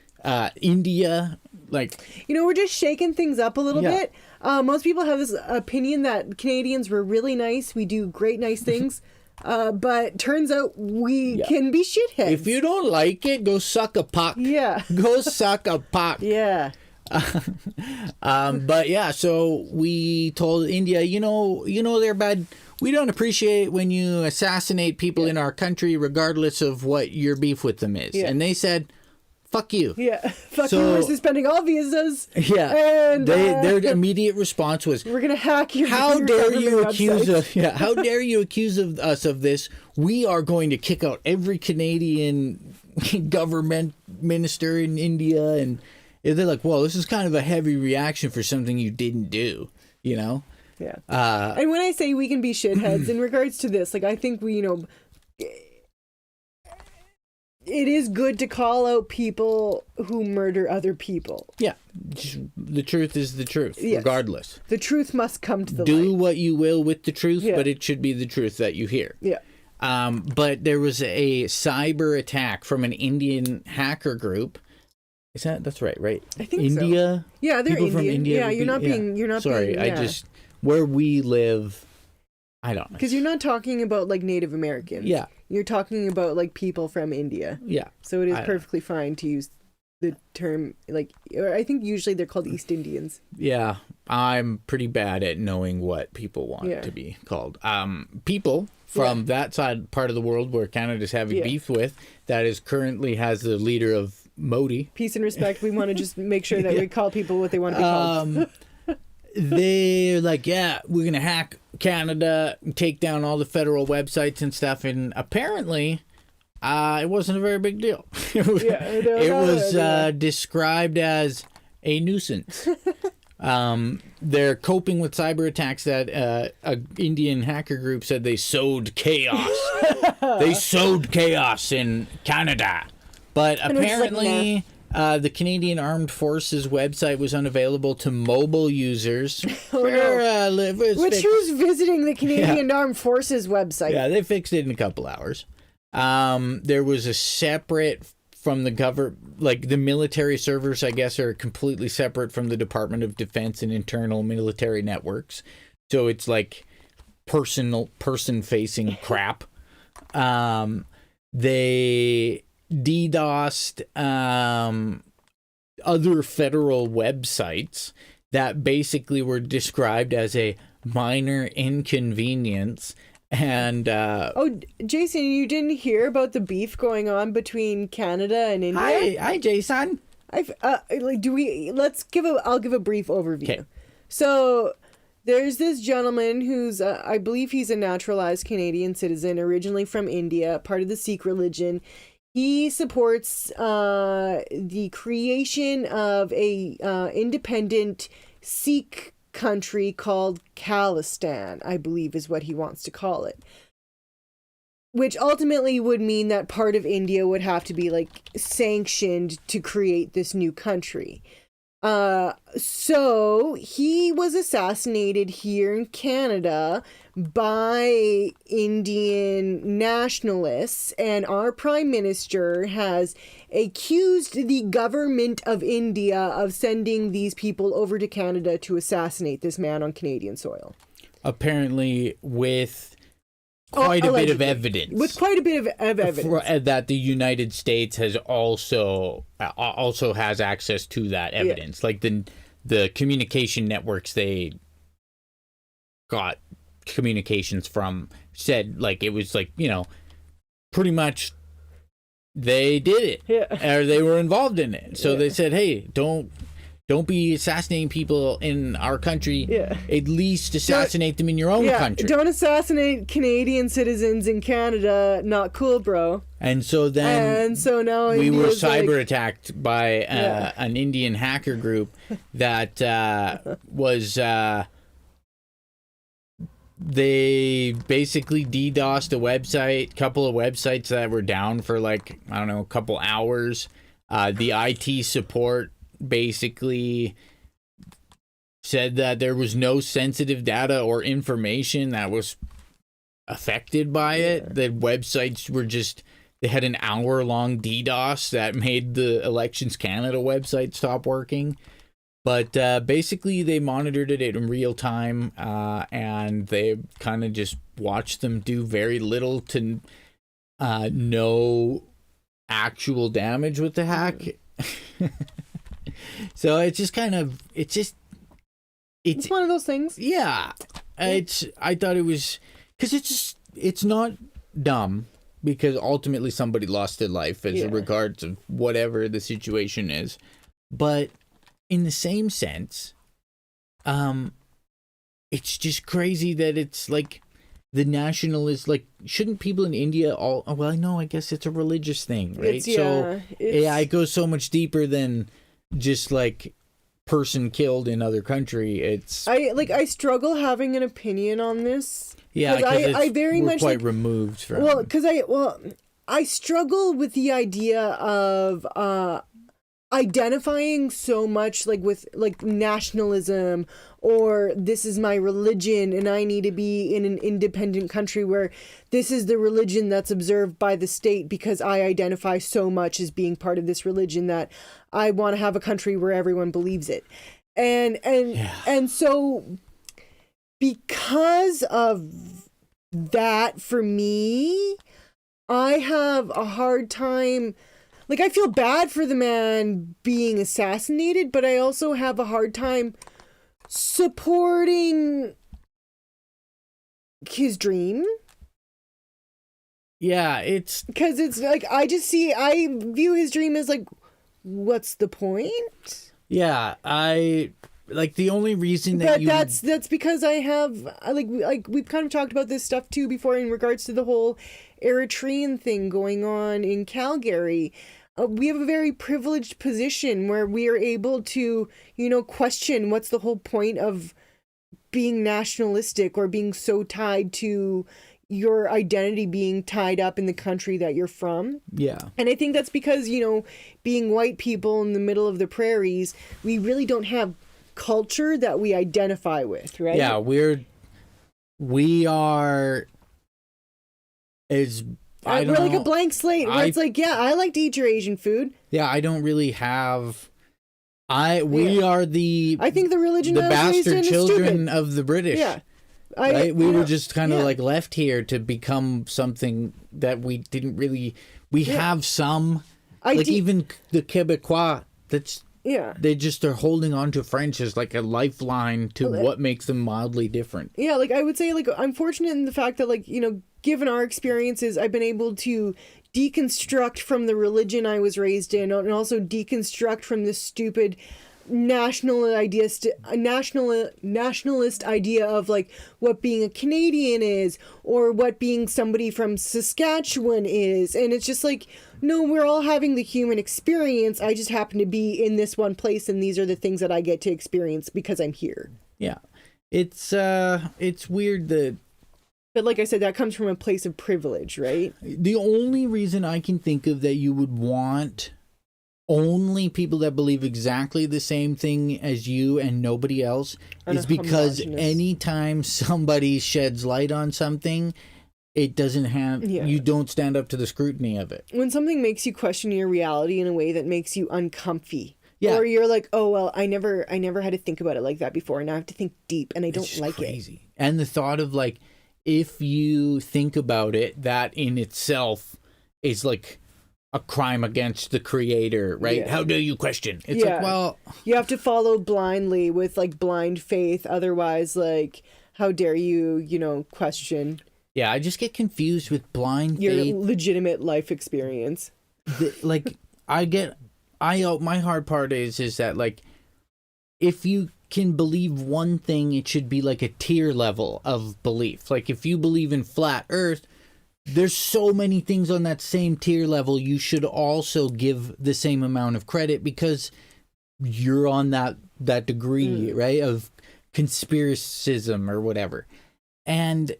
India, like... we're just shaking things up a little bit. Most people have this opinion that Canadians were really nice. We do great, nice things. But turns out we can be shitheads. If you don't like it, go suck a puck. Yeah. Go suck a puck. Yeah. But yeah, so we told India, they're bad. We don't appreciate when you assassinate people in our country, regardless of what your beef with them is. Yeah. And they said, fuck you. Yeah. Fuck So- you, we're suspending all visas. Yeah. And Their immediate response was, we're going to hack your how dare you government accuse websites." how dare you accuse us of this? We are going to kick out every Canadian government minister in India. And they're like, well, this is kind of a heavy reaction for something you didn't do, Yeah. Uh, And when I say we can be shitheads in regards to this, like, I think we, it is good to call out people who murder other people. Yeah, the truth is the truth, Yes. regardless. The truth must come to the Do light. what you will with the truth, Yeah. but it should be the truth that you hear. Yeah. But there was a cyber attack from an Indian hacker group. That's right? I think so. India. Yeah, they're People from Indian. India Yeah, would you're not be- being. You're not Sorry, being. I just where we live. I don't know. Because you're not talking about like Native Americans. Yeah. You're talking about like people from India. Yeah. So it is I don't perfectly fine to use the term like. Or I think usually they're called East Indians. Yeah, I'm pretty bad at knowing what people want to be called. People from that side part of the world where Canada's having beef with, that is currently has the leader of Modi. Peace and respect. We want to just make sure that we call people what they want to be called. They're like, yeah, we're going to hack Canada, take down all the federal websites and stuff. And apparently, it wasn't a very big deal. It was described as a nuisance. they're coping with cyber attacks that a Indian hacker group said they sowed chaos. They sowed chaos in Canada. But apparently, the Canadian Armed Forces website was unavailable to mobile users. Which who's visiting the Canadian Armed Forces website? Yeah, they fixed it in a couple hours. There was a separate from the government, like the military servers, I guess, are completely separate from the Department of Defense and internal military networks. So it's like person-facing crap. They DDoSed other federal websites that basically were described as a minor inconvenience. And Jason, you didn't hear about the beef going on between Canada and India? Hi, Jason. I'll give a brief overview. Okay. So there's this gentleman who's I believe he's a naturalized Canadian citizen, originally from India, part of the Sikh religion. He supports the creation of a independent Sikh country called Khalistan, I believe is what he wants to call it. Which ultimately would mean that part of India would have to be like sanctioned to create this new country. So he was assassinated here in Canada by Indian nationalists, and our Prime Minister has accused the government of India of sending these people over to Canada to assassinate this man on Canadian soil. Apparently with quite a bit of evidence. With quite a bit of evidence. That the United States has also has access to that evidence. Yeah. Like the communication networks they got communications from said, like, it was like, you know, pretty much they did it. Yeah. Or they were involved in it. So they said, hey, don't be assassinating people in our country. Yeah. At least assassinate them in your own country. Don't assassinate Canadian citizens in Canada. Not cool, bro. And so then now we were cyber attacked by an Indian hacker group that was they basically DDoSed a website, couple of websites that were down for like, I don't know, a couple hours. The IT support basically said that there was no sensitive data or information that was affected by it. The websites were just, they had an hour-long DDoS that made the Elections Canada website stop working. But basically they monitored it in real time, and they kind of just watched them do very little to no actual damage with the hack. So it's just kind of, it's one of those things. Yeah. I thought it was, because it's not dumb, because ultimately somebody lost their life as regards of whatever the situation is. But in the same sense, it's just crazy that it's like the nationalist, like, shouldn't people in India all, well, I know, I guess it's a religious thing, right? It goes so much deeper than just like person killed in other country. I struggle having an opinion on this. Yeah, because I very much quite removed from. Well, because I struggle with the idea of identifying so much like with like nationalism, or this is my religion and I need to be in an independent country where this is the religion that's observed by the state, because I identify so much as being part of this religion that I want to have a country where everyone believes it. And so because of that, for me, I have a hard time. Like, I feel bad for the man being assassinated, but I also have a hard time supporting his dream. Yeah, it's... Because it's like, I view his dream as like, what's the point? Yeah, like, the only reason that that's because I have, like we've kind of talked about this stuff too before in regards to the whole Eritrean thing going on in Calgary. we have a very privileged position where we are able to, question what's the whole point of being nationalistic or being so tied to your identity being tied up in the country that you're from. Yeah. And I think that's because, being white people in the middle of the prairies, we really don't have culture that we identify with, right? Yeah, we are as I don't we're like know. a blank slate where it's like, yeah, I like to eat your Asian food. Yeah, I don't really have. We are the. I think the religion the I was raised in bastard is children stupid. of the British. Yeah, right. We were just kind of like left here to become something that we didn't really. We have some, even the Quebecois. That's. Yeah. They just are holding on to French as like a lifeline to what makes them mildly different. Yeah, like I would say, like I'm fortunate in the fact that, like, given our experiences, I've been able to deconstruct from the religion I was raised in, and also deconstruct from this stupid nationalist idea of like what being a Canadian is or what being somebody from Saskatchewan is. And it's just like, no, we're all having the human experience. I just happen to be in this one place, and these are the things that I get to experience because I'm here. Yeah. It's weird that. But like I said, that comes from a place of privilege, right? The only reason I can think of that you would want only people that believe exactly the same thing as you and nobody else is because anytime somebody sheds light on something, it doesn't have, you don't stand up to the scrutiny of it. When something makes you question your reality in a way that makes you uncomfy. Yeah. Or you're like, oh, well, I never had to think about it like that before, and I have to think deep, and I don't like it. And the thought of like, if you think about it, that in itself is like a crime against the creator, right? Yeah. How dare you question? It's like, well, you have to follow blindly with like blind faith. Otherwise, like, how dare you, question? Yeah, I just get confused with blind faith. Your legitimate life experience. My hard part is that like, if you can believe one thing, it should be like a tier level of belief. Like if you believe in flat earth, there's so many things on that same tier level you should also give the same amount of credit because you're on that degree, right, of conspiracism or whatever. And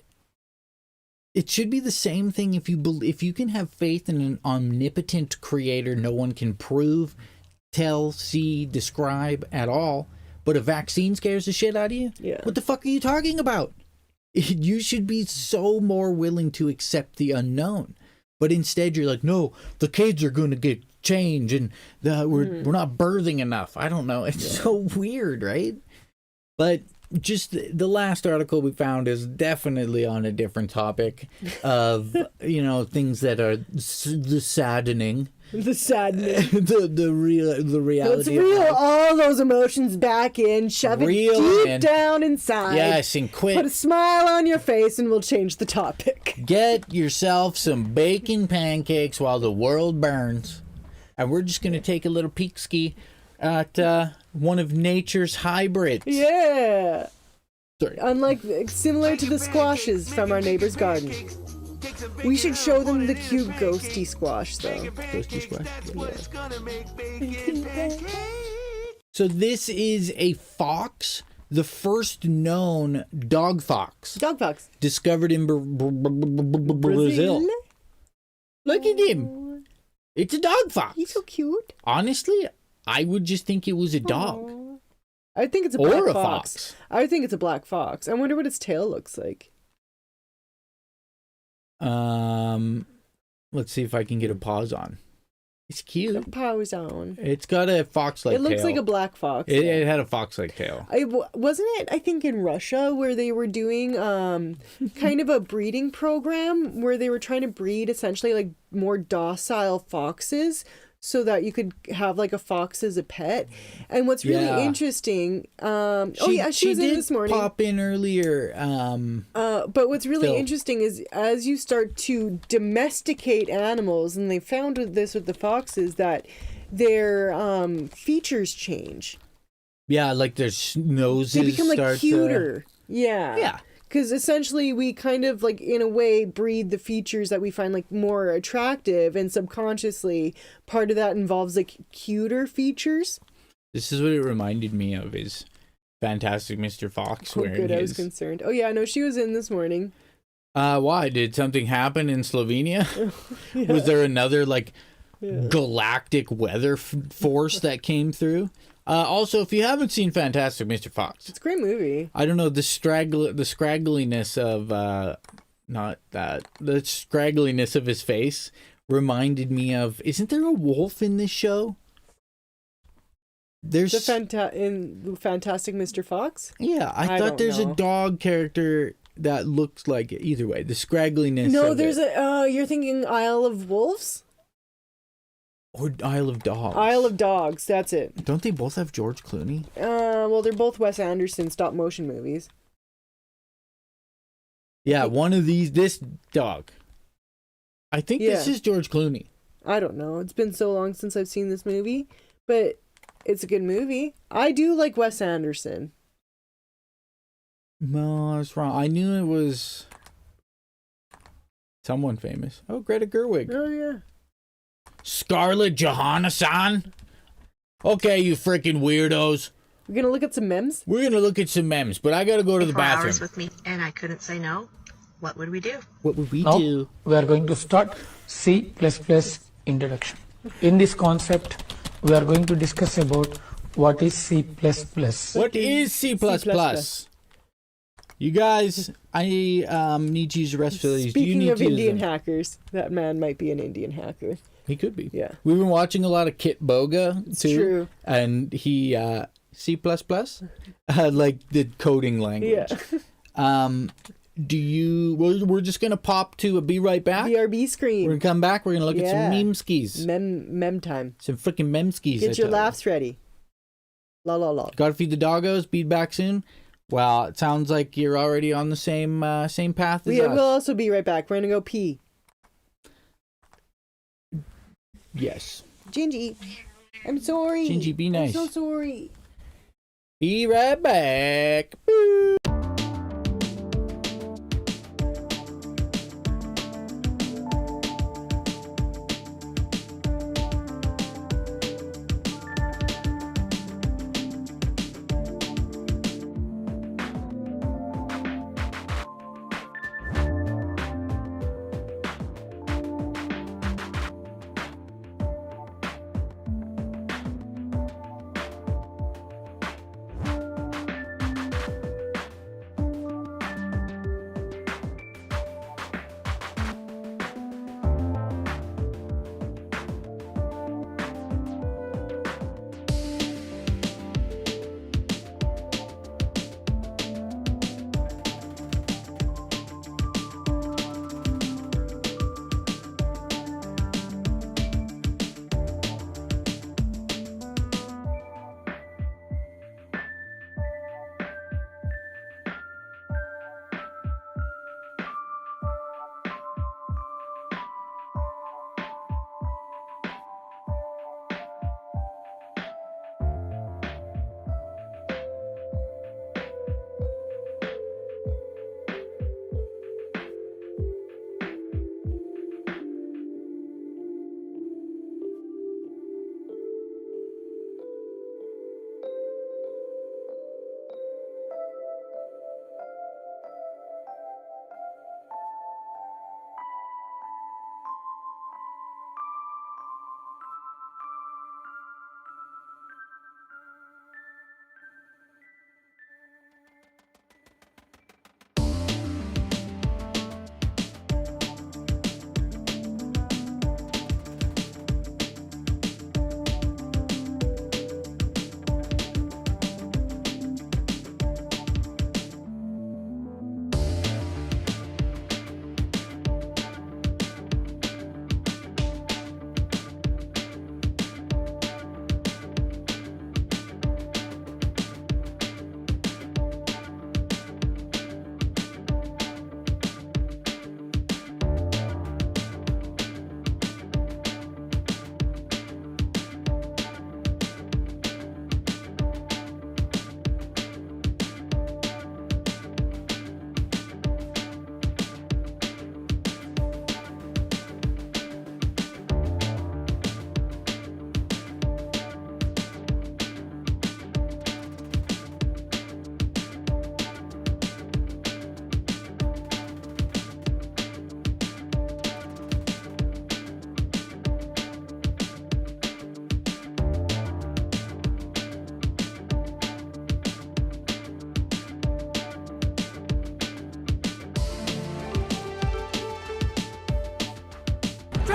it should be the same thing if you can have faith in an omnipotent creator no one can prove, tell, see, describe at all, but a vaccine scares the shit out of you? Yeah. What the fuck are you talking about? You should be so more willing to accept the unknown. But instead you're like, no, the kids are going to get change and we're not birthing enough. I don't know. It's so weird, right? But just the last article we found is definitely on a different topic of, things that are the saddening. The sadness. the reality. Let's reel all those emotions back in, shove it deep down inside. Yes, and quit. Put a smile on your face and we'll change the topic. Get yourself some bacon pancakes while the world burns. And we're just going to take a little peek ski at one of nature's hybrids. Yeah. Sorry. Similar to the squashes from our neighbor's garden. We should show them the cute ghosty squash, though. Ghosty squash? Yeah. So this is a fox, the first known dog fox. Dog fox. Discovered in Brazil. Look at him. It's a dog fox. He's so cute. Honestly, I would just think it was a dog. Aww. I think it's a black fox. I think it's a black fox. I wonder what its tail looks like. Let's see if I can get a pause on. It's cute. A pause on. It's got a fox-like tail. It looks like a black fox. It had a fox-like tail. Wasn't it, I think, in Russia where they were doing kind of a breeding program where they were trying to breed essentially like more docile foxes so that you could have like a fox as a pet. And what's really interesting, she was in this morning. Pop in earlier. But what's really interesting is as you start to domesticate animals, and they found this with the foxes, that their features change. Yeah, like their noses. They become like cuter. Yeah. Because essentially we kind of like in a way breed the features that we find like more attractive, and subconsciously part of that involves like cuter features. This is what it reminded me of, is Fantastic Mr. Fox Oh, wearing good, I was his... concerned. Oh yeah, no, she was in this morning. Why? Did something happen in Slovenia? Yeah. Was there another like galactic weather force that came through? Also, if you haven't seen Fantastic Mr. Fox, It's a great movie. I don't know, the scraggliness of the scraggliness of his face reminded me of, isn't there a wolf in this show? There's In Fantastic Mr. Fox? yeah, I thought don't there's know. a dog character that looks like it. Either way, the scraggliness. No, of there's it. you're thinking Isle of Wolves? Or Isle of Dogs. Isle of Dogs, that's it. Don't they both have George Clooney? Well, they're both Wes Anderson stop motion movies. Yeah, one of these. This dog. I think this Yeah. is George Clooney. I don't know. It's been so long since I've seen this movie, but it's a good movie. I do like Wes Anderson. No, I was wrong. I knew it was someone famous. Oh, Greta Gerwig. Oh yeah. Scarlett Johansson. Okay, you freaking weirdos. We're gonna look at some memes. We're gonna look at some memes, but I gotta go to the 4 hours bathroom. with me and I couldn't say no, what would we do? What would we Now do? we are going to start C++ introduction. In this concept, we are going to discuss about what is C++. What is C++? You guys, I need to use the rest of these. Do you Speaking need of to use Indian them? hackers, that man might be an Indian hacker. He could be. Yeah. We've been watching a lot of Kit Boga too. true. And he C++, like the coding language. Yeah. Do you? We're just gonna pop to a be right back. BRB screen. We're gonna come back. We're gonna look at some Yeah. memeskis. Mem time. Some freaking memeskis. Get your laughs ready. La la la. Gotta feed the doggos. Be back soon. Well, it sounds like you're already on the same path as We'll us. also be right back. We're gonna go pee. Yes. Jinjee, I'm sorry. Jinjee, be nice. I'm so sorry. Be right back. Oh,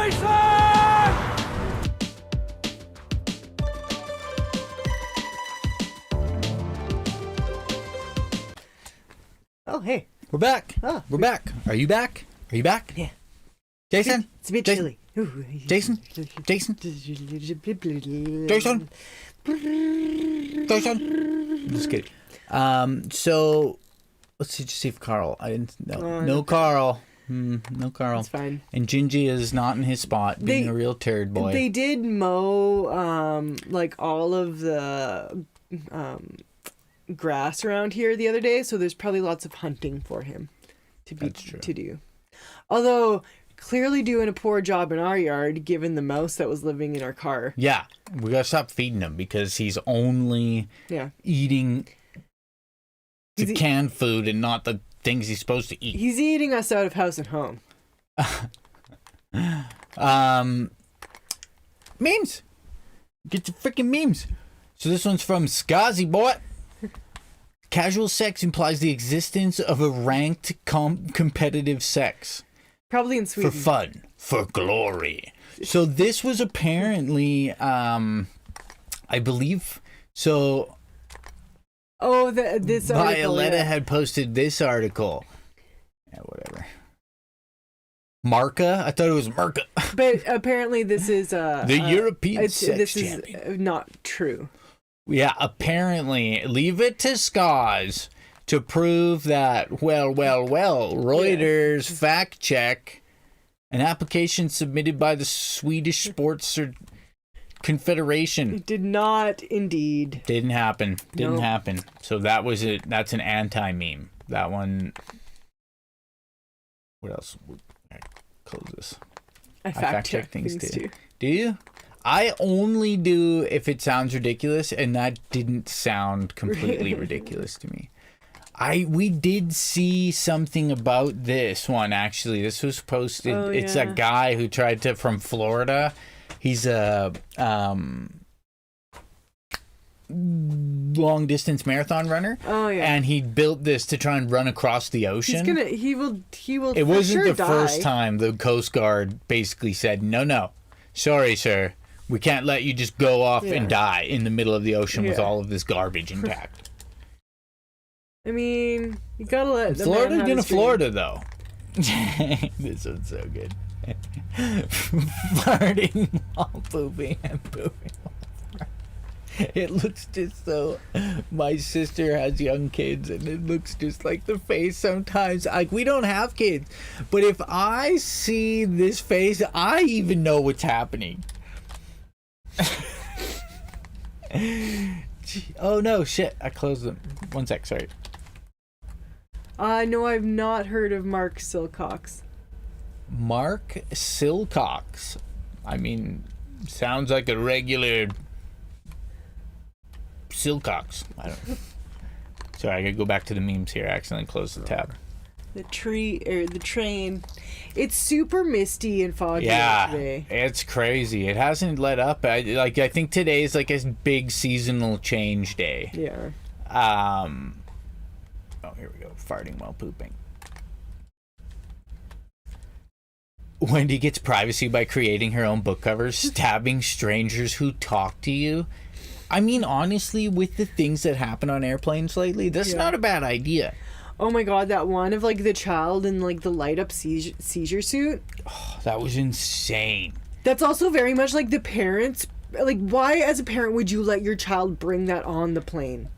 hey. We're back. Oh. We're back. Are you back? Are you back? Yeah. Jason? It's a bit Jason? chilly. Ooh. Jason? Jason? Jason? Jason? Just kidding. So let's see if Carl. I didn't know. No Carl. No Carl. That's fine. And Jinjee is not in his spot, being a real turd boy. They did mow like all of the grass around here the other day, so there's probably lots of hunting for him to do. Although clearly doing a poor job in our yard, given the mouse that was living in our car. Yeah, we gotta stop feeding him because he's only eating the canned food and not the things he's supposed to eat. He's eating us out of house and home. Memes. Get the freaking memes. So this one's from Skazi Boy. Casual sex implies the existence of a ranked competitive sex. Probably in Sweden. For fun. For glory. So this was apparently, I believe, so... Oh, this article. Violetta had posted this article. Yeah, whatever. Marca? I thought it was Marca. But apparently this is... the European sex champion. This is not true. Yeah, apparently. Leave it to Skaz to prove that, well, Reuters fact check an application submitted by the Swedish Sports Confederation. It did not indeed. Didn't happen. Didn't happen. So that was it. That's an anti-meme. That one. What else? Close this. I fact check things too. Do you? I only do if it sounds ridiculous, and that didn't sound completely ridiculous to me. We did see something about this one, actually. This was posted. Oh, it's a guy who tried to, from Florida. He's a long distance marathon runner. Oh yeah. And he built this to try and run across the ocean. He will It wasn't the die. first time the Coast Guard basically said, no, sorry, sir. We can't let you just go off and die in the middle of the ocean with all of this garbage intact. I mean, you gotta let the Florida's man have gonna his dream. Florida though. This one's so good. Farting while pooping and pooping while farting. It looks just so. My sister has young kids, and it looks just like the face sometimes. Like, we don't have kids, but if I see this face, I even know what's happening. Oh no, shit. I closed them. 1 sec, sorry. No, I've not heard of Mark Silcox. Mark Silcox. I mean, sounds like a regular Silcox. I don't know. Sorry, I gotta go back to the memes here. I accidentally closed the tab. The train. It's super misty and foggy today. It's crazy. It hasn't let up. I think today is like a big seasonal change day. Yeah. Oh, here we go. Farting while pooping. Wendy gets privacy by creating her own book covers, stabbing strangers who talk to you. I mean, honestly, with the things that happen on airplanes lately, that's not a bad idea. Oh my god, that one of like the child in like the light up seizure suit. Oh, that was insane. That's also very much like the parents. Like, why as a parent would you let your child bring that on the plane?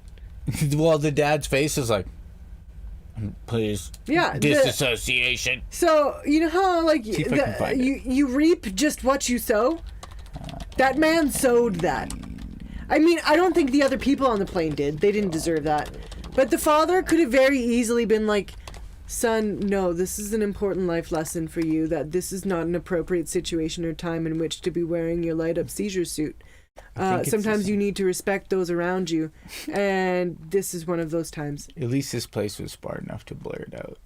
Well, the dad's face is like, please. Yeah. Disassociation. So, you know how like See if I can find it. you reap just what you sow? That man sowed that. I mean, I don't think the other people on the plane did. They didn't deserve that. But the father could have very easily been like, son, no, this is an important life lesson for you, that this is not an appropriate situation or time in which to be wearing your light up seizure suit. Sometimes you need to respect those around you, and this is one of those times. At least this place was smart enough to blur it out.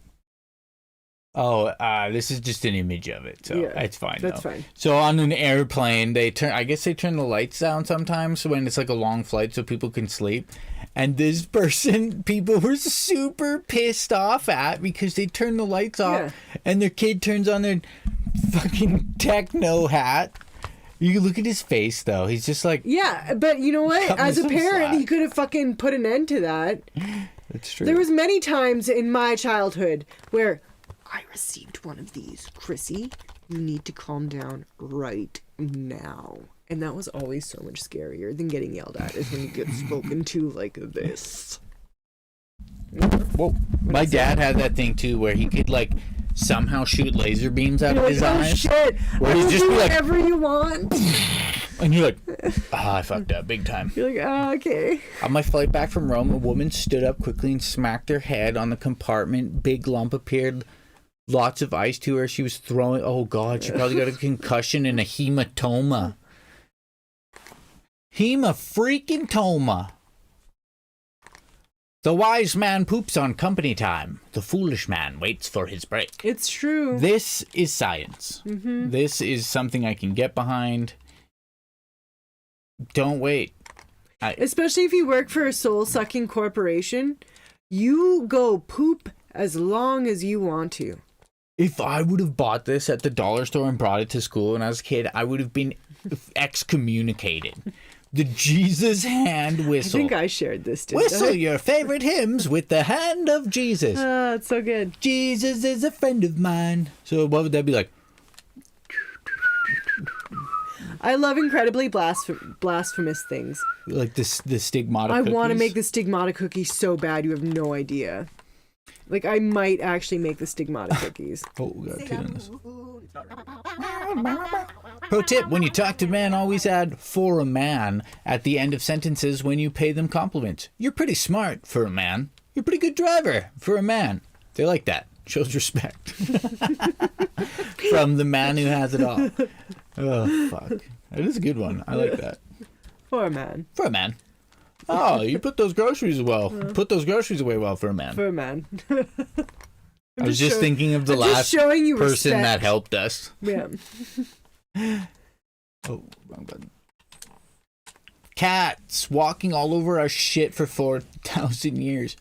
Oh, this is just an image of it, so it's fine. That's fine. So on an airplane, I guess they turn the lights down sometimes when it's like a long flight so people can sleep. And this person, people were super pissed off at because they turn the lights off and their kid turns on their fucking techno hat. You look at his face, though. He's just like... Yeah, but you know what? Cut me As a some parent, slack. he could have fucking put an end to that. That's true. There was many times in my childhood where I received one of these. Krissy, you need to calm down right now. And that was always so much scarier than getting yelled at is when you get spoken to like this. Whoa. My dad had that thing, too, where he could, like, somehow shoot laser beams out You're of like, his oh eyes. shit, Where I he'd will just do be like... whatever you want. And you're like, I fucked up big time. You're like, oh, okay. On my flight back from Rome, a woman stood up quickly and smacked her head on the compartment. Big lump appeared. Lots of ice to her. She was throwing... Oh, God. She probably got a concussion and a hematoma. Hema-freaking-toma. The wise man poops on company time. The foolish man waits for his break. It's true. This is science. Mm-hmm. This is something I can get behind. Don't wait. Especially if you work for a soul-sucking corporation, you go poop as long as you want to. If I would have bought this at the dollar store and brought it to school when I was a kid, I would have been excommunicated. The Jesus hand whistle. I think I shared this, didn't Whistle I? your favorite hymns with the hand of Jesus. Ah, it's so good. Jesus is a friend of mine. So what would that be like? I love incredibly blasphemous things. Like the stigmata I cookies? want to make the stigmata cookie so bad you have no idea. Like, I might actually make the stigmata cookies. Oh, we got two in this. Pro tip, when you talk to men, always add "for a man" at the end of sentences when you pay them compliments. You're pretty smart for a man. You're a pretty good driver for a man. They like that. Shows respect. From the man who has it all. Oh, fuck. That is a good one. I like that. For a man. For a man. Oh, you put those groceries well. Put those groceries away well for a man. For a man. I was just thinking of the I'm just last showing you person respect. that helped us. Yeah. Oh, wrong button. Cats walking all over our shit for 4,000 years.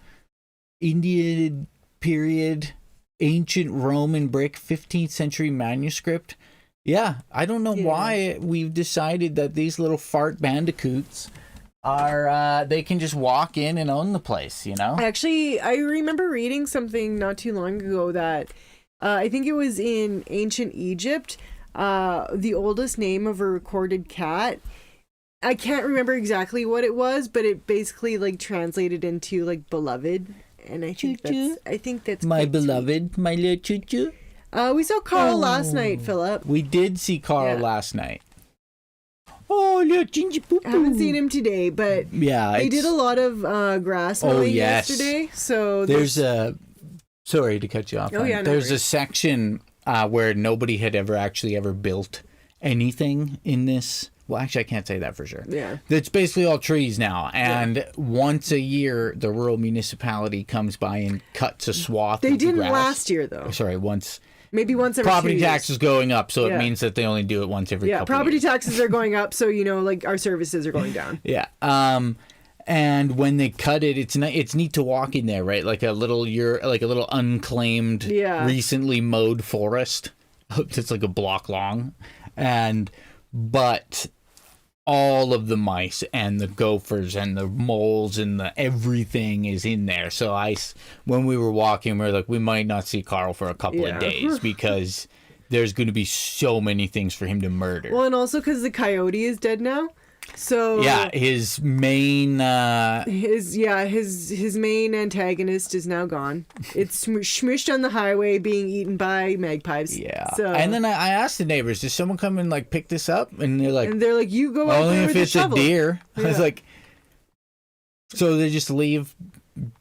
Indian period, ancient Roman brick, 15th century manuscript. Yeah, I don't know why we've decided that these little fart bandicoots are, they can just walk in and own the place, you know? Actually, I remember reading something not too long ago that I think it was in ancient Egypt, the oldest name of a recorded cat. I can't remember exactly what it was, but it basically like translated into like beloved, and I think that's My quite beloved, sweet. my little choo-choo. We saw Carl last night, Philip. We did see Carl Yeah. last night. Oh, little Jinjee poo I haven't seen him today, but Yeah, they it's- did a lot of grass Oh, mowing yes. yesterday. So There's a... Sorry to cut you off. Oh, hon. yeah, no There's a worries. section where nobody had ever built anything in this. Well, actually, I can't say that for sure. Yeah. It's basically all trees now. And once a year, the rural municipality comes by and cuts a swath They of the didn't grass. last year though. Sorry, once... Maybe once every Property 2 years. tax is going up, so Yeah. it means that they only do it once every Yeah, couple property years. taxes are going up, so you know, like our services are going down. Yeah. And when they cut it, it's neat to walk in there, right? Like a little unclaimed, Yeah. recently mowed forest. It's like a block long, but all of the mice and the gophers and the moles and the everything is in there. So when we were walking, we were like, we might not see Carl for a couple Yeah. of days because there's going to be so many things for him to murder. Well, and also because the coyote is dead now, so Yeah, his main his main antagonist is now gone. It's smushed on the highway, being eaten by magpies. yeah. So And then I asked the neighbors, "Does someone come and like pick this up?" And they're like, you go out "Only there if with a it's a shovel." deer." I was Yeah. like, so they just leave.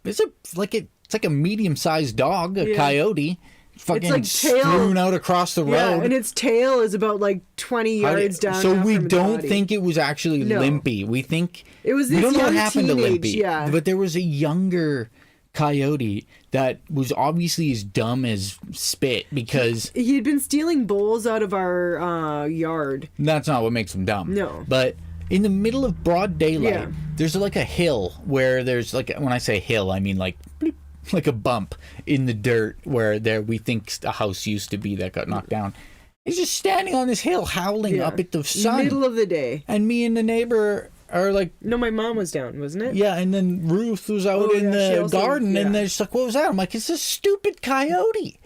It's like a medium-sized dog, a Yeah. coyote, fucking like tail. strewn out across the Yeah, road. and its tail is about like 20 How yards did- down. So now we from its don't body. think it was actually No. Limpy. We think It was we this don't know what young happened to teenage, Limpy. yeah. But there was a younger coyote that was obviously as dumb as spit because He had been stealing bowls out of our yard. that's not what makes him dumb. No. But in the middle of broad daylight, Yeah. there's like a hill where there's like, when I say hill, I mean like bloop, like a bump in the dirt where we think a house used to be that got knocked down. He's just standing on this hill howling up at the sun. Middle of the day. And me and the neighbor are like... No, my mom was down, wasn't it? Yeah, and then Ruth was out in the garden, and they're just like, what was that? I'm like, it's a stupid coyote.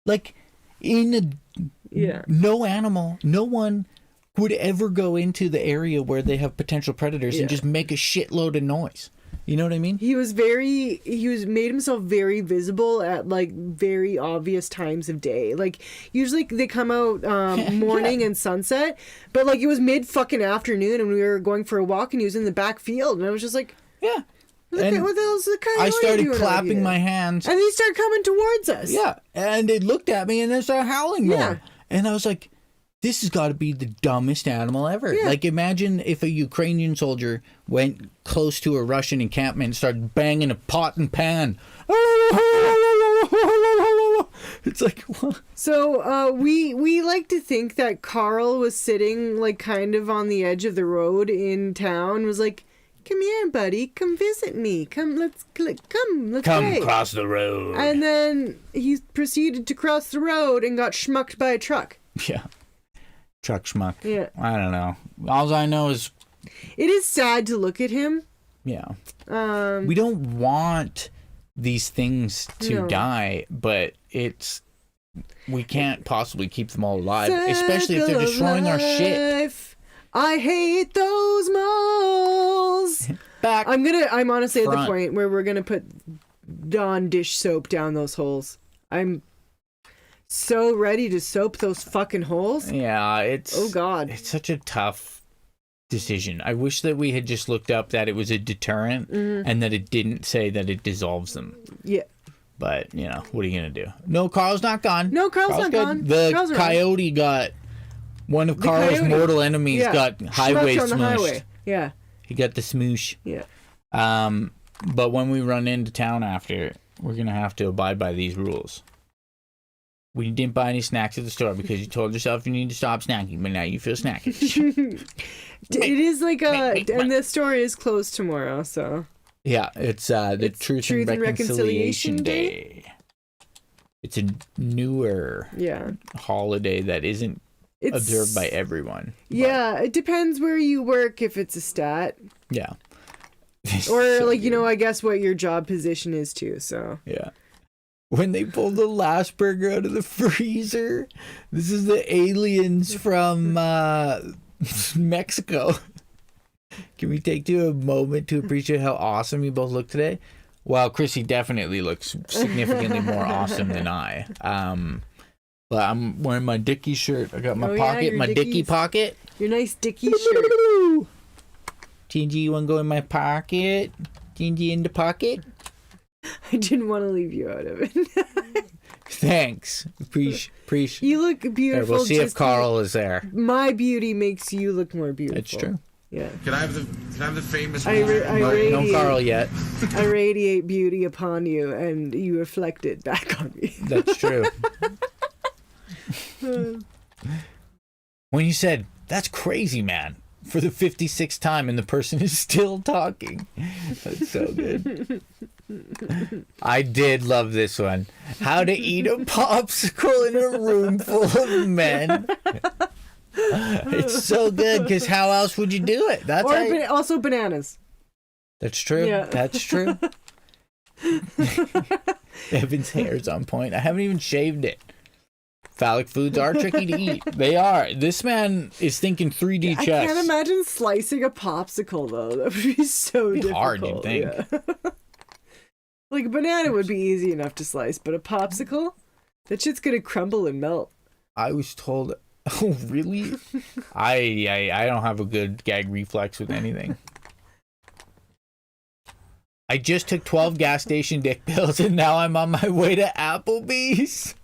Like, no animal, no one would ever go into the area where they have potential predators and just make a shitload of noise. You know what I mean? He made himself very visible at like very obvious times of day. Like usually they come out morning and sunset, but like it was mid fucking afternoon and we were going for a walk and he was in the back field and I was just like, yeah. What the hell's the coyote I started doing clapping my hands. And he started coming towards us. Yeah. And they looked at me and then started howling more. Yeah. And I was like, this has got to be the dumbest animal ever. Yeah. Like, imagine if a Ukrainian soldier went close to a Russian encampment and started banging a pot and pan. It's like, what? So we like to think that Carl was sitting like kind of on the edge of the road in town, was like, come here, buddy, come visit me. Let's play. Cross the road. And then he proceeded to cross the road and got schmucked by a truck. Yeah. Truck schmuck. Yeah. I don't know. All I know is... It is sad to look at him. Yeah. We don't want these things to die, but we can't possibly keep them all alive, especially if they're destroying our shit. I hate those moles. Back. I'm honestly front. at the point where we're gonna put Dawn dish soap down those holes. I'm so ready to soap those fucking holes. Yeah, oh god, it's such a tough decision. I wish that we had just looked up that it was a deterrent and that it didn't say that it dissolves them. Yeah. But, you know, what are you going to do? No, Carl's not gone. No, Carl's not gone. The coyote got... One of Carl's mortal enemies got highway smooshed. Yeah. He got the smoosh. Yeah. But when we run into town after, we're going to have to abide by these rules. We didn't buy any snacks at the store because you told yourself you need to stop snacking, but now you feel snacking. It is like and the store is closed tomorrow, so. Yeah, it's the Truth and Reconciliation Day. It's a newer holiday that isn't observed by everyone. Yeah, it depends where you work if it's a stat. Yeah. Or like, you know, I guess what your job position is too, so. Yeah. When they pulled the last burger out of the freezer, this is the aliens from Mexico. Can we take a moment to appreciate how awesome you both look today? Well, Krissy definitely looks significantly more awesome than I. But I'm wearing my Dickie shirt. I got my pocket, my Dickie pocket. Your nice Dickie shirt. Jinjee, you want to go in my pocket? Jinjee in the pocket? I didn't want to leave you out of it. Thanks. Appreciate. You look beautiful. We'll see if Carl is there. My beauty makes you look more beautiful. It's true. Yeah. Can I have the famous? No Carl yet. I radiate beauty upon you, and you reflect it back on me. That's true. When you said, "That's crazy, man," for the 56th time, and the person is still talking. That's so good. I did love this one. How to eat a popsicle in a room full of men. It's so good because how else would you do it? That's also bananas. That's true. Yeah. That's true. Evan's hair's on point. I haven't even shaved it. Phallic foods are tricky to eat. They are. This man is thinking 3D chess. I can't imagine slicing a popsicle though. That would be so difficult. Hard, you'd think. Yeah. Like a banana would be easy enough to slice, but a popsicle? That shit's gonna crumble and melt. I was told... Oh, really? I don't have a good gag reflex with anything. I just took 12 gas station dick pills and now I'm on my way to Applebee's.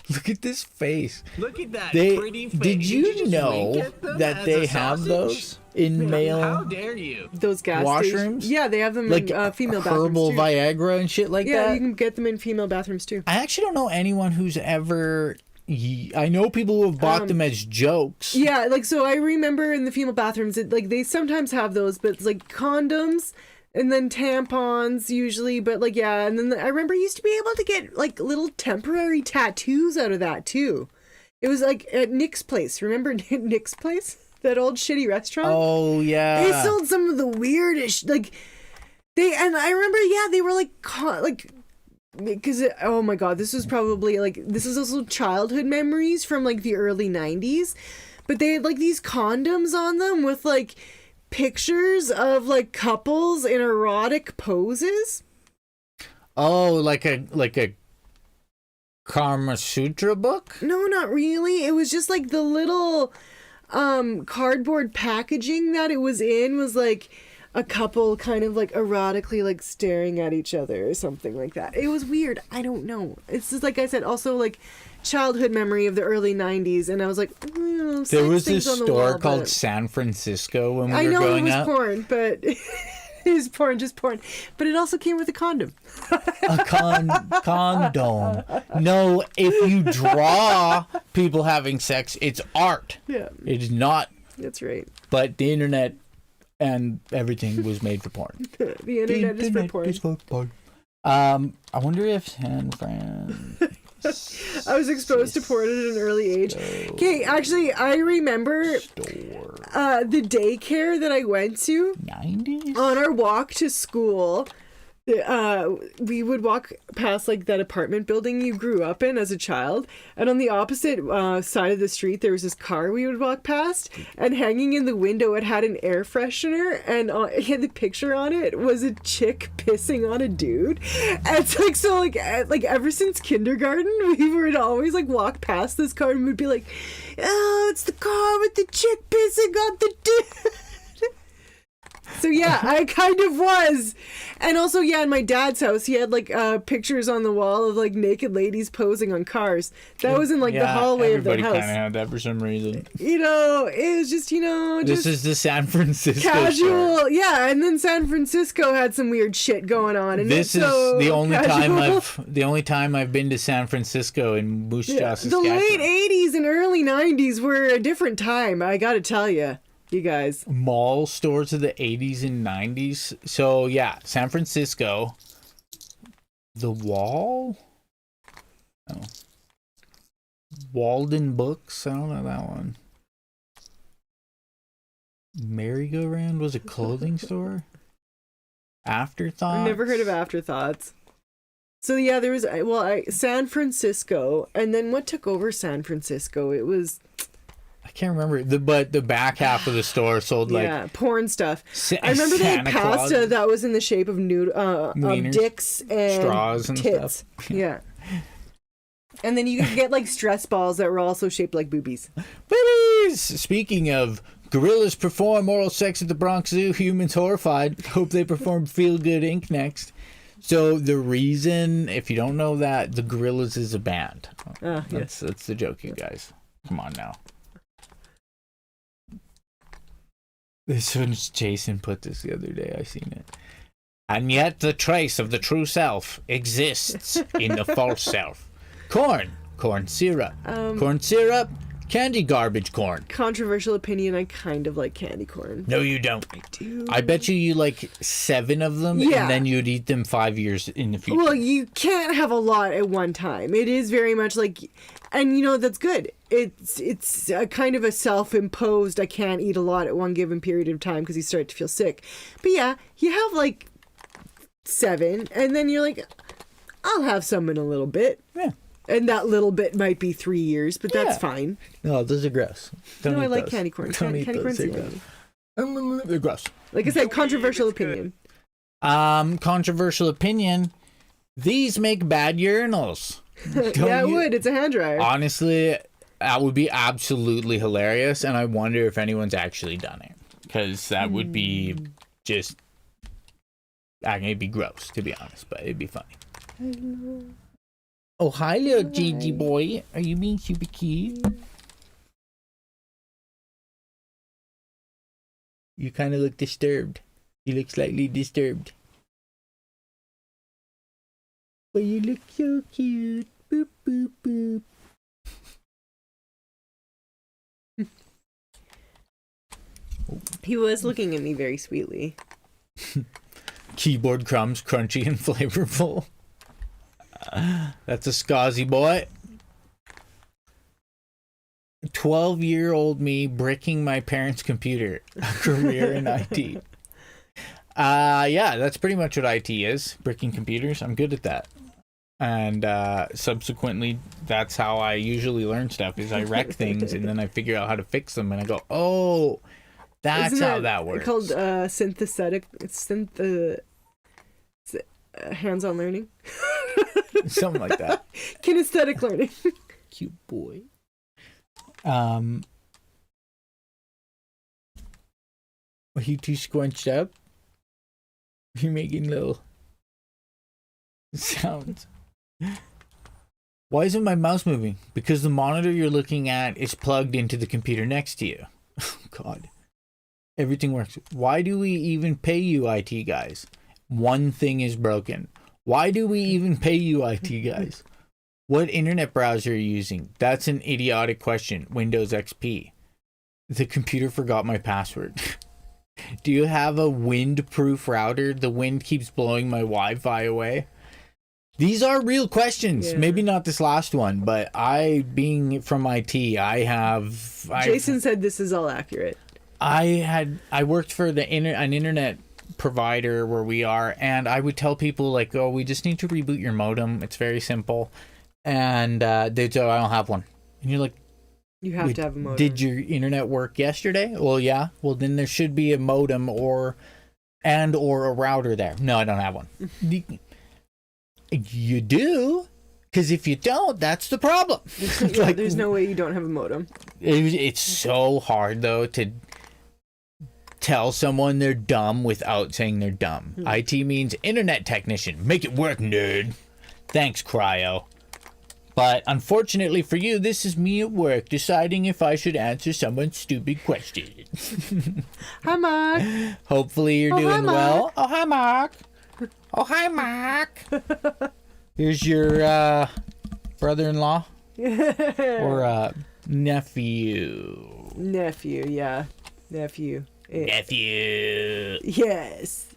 Look at this face. Look at that pretty face. Did you know that they have those in male? How dare you? Those gas washrooms? Yeah, they have them like in female bathrooms herbal too. Viagra and shit like that? Yeah, you can get them in female bathrooms too. I actually don't know anyone who's ever... I know people who have bought them as jokes. Yeah, like, so I remember in the female bathrooms, like, they sometimes have those, but it's like condoms and then tampons usually, but like, yeah, and then I remember you used to be able to get like little temporary tattoos out of that too. It was like at Nick's Place. Remember Nick's Place? That old shitty restaurant? Oh, yeah. They sold some of the weirdest, like, and I remember, yeah, they were like, because, oh my God, this was probably, like, this is also childhood memories from, like, the early 90s. But they had, like, these condoms on them with, like, pictures of, like, couples in erotic poses. Oh, like a Kama Sutra book? No, not really. It was just, like, the little cardboard packaging that it was in was, like, a couple kind of, like, erotically, like, staring at each other or something like that. It was weird. I don't know. It's just, like I said, also, like, childhood memory of the early 90s, and I was like, there was this store called San Francisco when we were growing up. I know it was porn, but it was porn, just porn. But it also came with a condom. A condom. No, if you draw people having sex, it's art. Yeah. It is not. That's right. But the internet and everything was made for porn. The internet is for porn. Is for porn. I wonder if San Fran... I was exposed to porn at an early age. Okay, actually, I remember the daycare that I went to 90s? On our walk to school. We would walk past like that apartment building you grew up in as a child, and on the opposite side of the street there was this car we would walk past, and hanging in the window it had an air freshener, and it had the picture on it was a chick pissing on a dude. And it's like, so like ever since kindergarten we would always like walk past this car and we'd be like, oh, it's the car with the chick pissing on the dude. So yeah, I kind of was. And also, yeah, in my dad's house, he had like pictures on the wall of like naked ladies posing on cars. That was in like the hallway of the house. Everybody kind of had that for some reason. You know, it was just, this is the San Francisco casual store. Yeah, and then San Francisco had some weird shit going on, and this is so the only casual. time I've been to San Francisco in Moose Jaw, Saskatchewan. The late 80s and early 90s were a different time, I gotta tell you. You guys. Mall stores of the 80s and 90s. So, yeah, San Francisco. The Wall? Oh. Walden Books? I don't know that one. Merry-Go-Round was a clothing store? Afterthoughts? I've never heard of Afterthoughts. So, yeah, there was, San Francisco. And then what took over San Francisco? It was... I can't remember, but the back half of the store sold like porn stuff. I remember they had pasta that was in the shape of dicks and straws and tits. stuff. Yeah. And then you could get like stress balls that were also shaped like boobies. Boobies! Speaking of, gorillas perform oral sex at the Bronx Zoo. Humans horrified. Hope they perform Feel Good Inc. next. So the reason, if you don't know that, the Gorillas is a band. That's the joke, you guys. Come on now. This one's Jason put this the other day. I seen it. And yet the trace of the true self exists in the false self. Corn syrup. Corn syrup, candy garbage corn. Controversial opinion, I kind of like candy corn. No, you don't. I do. I bet you like 7 of them, and then you'd eat them 5 years in the future. Well, you can't have a lot at one time. It is very much like, and that's good. It's a kind of a self-imposed, I can't eat a lot at one given period of time because you start to feel sick. But yeah, you have like 7, and then you're like, I'll have some in a little bit. Yeah. And that little bit might be 3 years, but that's fine. No, those are gross. No, I like candy corn. Candy corn's yummy. They're gross. Like I said, controversial opinion. Controversial opinion. These make bad urinals. Yeah, it would. It's a hand dryer. Honestly, that would be absolutely hilarious, and I wonder if anyone's actually done it. Because that would be just... I mean, it'd be gross, to be honest, but it'd be funny. Hello. Oh, hi, little Jinjee boy. Are you being super cute? You kind of look disturbed. You look slightly disturbed. But you look so cute. Boop, boop, boop. He was looking at me very sweetly. Keyboard crumbs, crunchy and flavorful. That's a scuzzy boy. 12-year-old me bricking my parents' computer. A career in IT. Yeah, that's pretty much what IT is. Bricking computers. I'm good at that. And subsequently, that's how I usually learn stuff, is I wreck things and then I figure out how to fix them and I go, oh, that's how that works. Called hands-on learning. Something like that. Kinesthetic learning. Cute boy. Are you too squunched up? You're making little sounds. Why isn't my mouse moving? Because the monitor you're looking at is plugged into the computer next to you. Oh, God. Everything works. Why do we even pay you, IT guys? One thing is broken. Why do we even pay you, IT guys? What internet browser are you using? That's an idiotic question. Windows XP. The computer forgot my password. Do you have a wind-proof router? The wind keeps blowing my Wi-Fi away. These are real questions. Yeah. Maybe not this last one, but I, being from IT, Jason said this is all accurate. I worked for an internet provider where we are, and I would tell people like, oh, we just need to reboot your modem. It's very simple. And they'd say, oh, I don't have one. And you're like, you have to have a modem. Did your internet work yesterday? Well, yeah. Well, then there should be a modem or a router there. No, I don't have one. You do, because if you don't, that's the problem. Yeah, like, there's no way you don't have a modem. It's so hard, though, to tell someone they're dumb without saying they're dumb. IT means internet technician. Make it work, nerd. Thanks, Cryo. But unfortunately for you, this is me at work deciding if I should answer someone's stupid question. Hi, Mark. Hopefully you're doing well. Oh, hi, Mark. Oh, hi, Mark. Here's your brother-in-law or nephew. Nephew, yeah. Nephew. Nephew. Yes.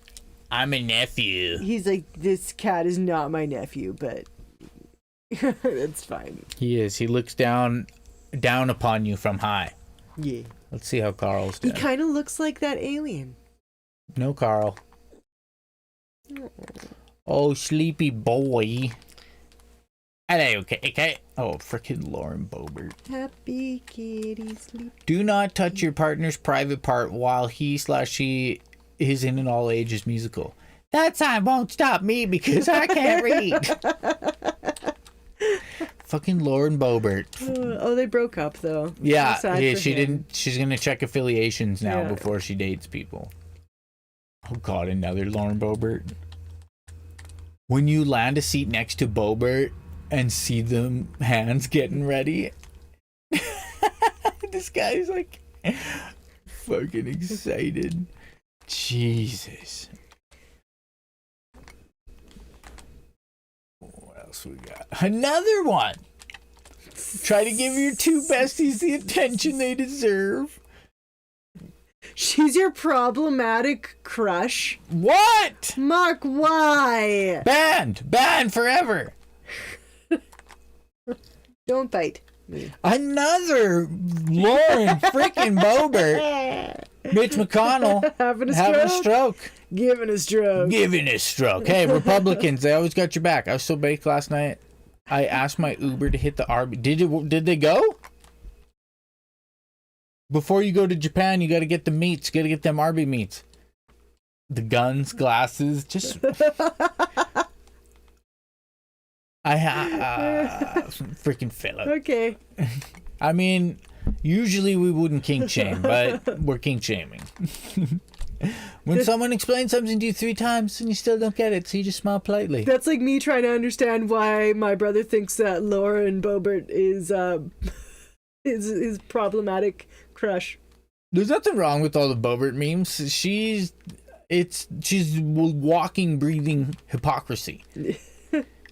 I'm a nephew. He's like, this cat is not my nephew, but it's fine. He is. He looks down upon you from high. Yeah. Let's see how Carl's doing. He kind of looks like that alien. No, Carl. Oh, sleepy boy. Hello, okay. Oh, frickin' Lauren Boebert. Happy kitty sleep. Do not touch your partner's private part while he/she is in an all ages musical. That sign won't stop me because I can't read. Fucking Lauren Boebert. Oh, they broke up though. Yeah, she didn't. She's gonna check affiliations now before she dates people. Oh God, another Lauren Boebert. When you land a seat next to Boebert and see them hands getting ready, this guy's like fucking excited. Jesus. What else we got? Another one. Try to give your two besties the attention they deserve. She's your problematic crush. What? Mark, why? Banned forever. Don't bite me. Another Lauren freaking Boebert. Mitch McConnell having a stroke. Giving a stroke. Hey, Republicans, they always got your back. I was so baked last night. I asked my Uber to hit the RB. Did they go? Before you go to Japan, you got to get the meats. You got to get them RB meats. The guns, glasses, just. Freaking Philip. Okay. I mean, usually we wouldn't kink shame, but we're kink shaming. When someone explains something to you 3 times and you still don't get it, so you just smile politely. That's like me trying to understand why my brother thinks that Lauren Boebert is his problematic crush. There's nothing wrong with all the Boebert memes. She's walking, breathing hypocrisy.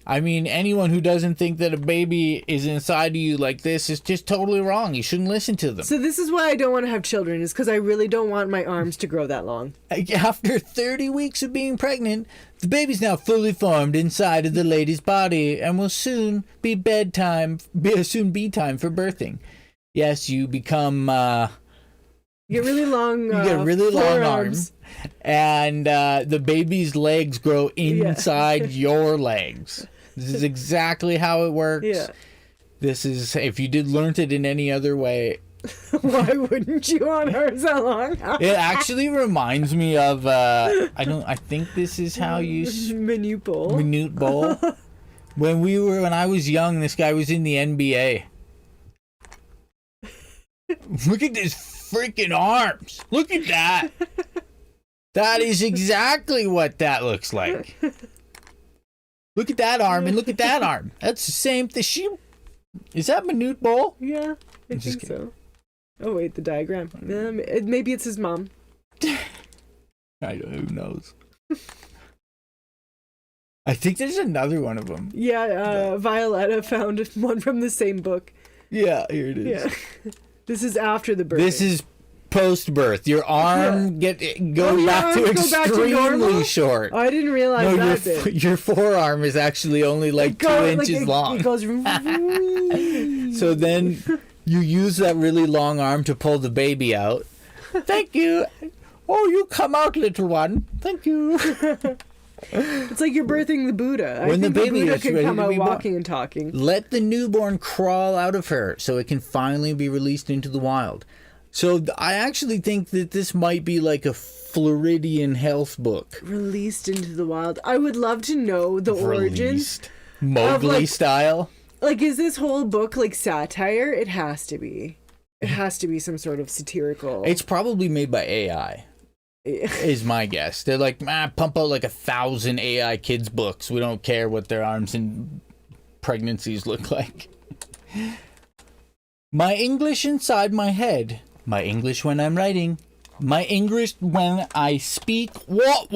I mean, anyone who doesn't think that a baby is inside of you like this is just totally wrong. You shouldn't listen to them. So this is why I don't want to have children, is because I really don't want my arms to grow that long. After 30 weeks of being pregnant, the baby's now fully formed inside of the lady's body and will soon be time for birthing. Yes, you become. You get really long. You get really long forearms. arms, and the baby's legs grow inside your legs. This is exactly how it works. Yeah. This is if you did learnt it in any other way. Why wouldn't you want arms that long? It actually reminds me of I think this is how you Minute bowl. Minute bowl. When I was young, this guy was in the NBA. Look at his freaking arms. Look at that. That is exactly what that looks like. Look at that arm and look at that arm. That's the same thing. Is that Minute bowl? Yeah, I think so. Oh wait, the diagram. Maybe it's his mom. I don't. Who knows? I think there's another one of them. Yeah, Violetta found one from the same book. Yeah, here it is. Yeah. This is after the birth. This is post-birth. Your arm goes back to extremely short. Oh, I didn't realize that bit. Your forearm is actually only like 2 inches long. It goes. So then you use that really long arm to pull the baby out. Thank you. Oh, you come out, little one. Thank you. It's like you're birthing the Buddha. When the baby Buddha is can ready come to out be born. walking and talking. Let the newborn crawl out of her so it can finally be released into the wild. So I actually think that this might be like a Floridian health book. Released into the wild. I would love to know the origins. Mowgli style. Like, is this whole book like satire? It has to be. It has to be some sort of satirical. It's probably made by AI. Is my guess. They're like, pump out like 1,000 AI kids books. We don't care what their arms and pregnancies look like. My English inside my head. My English when I'm writing. My English when I speak. What,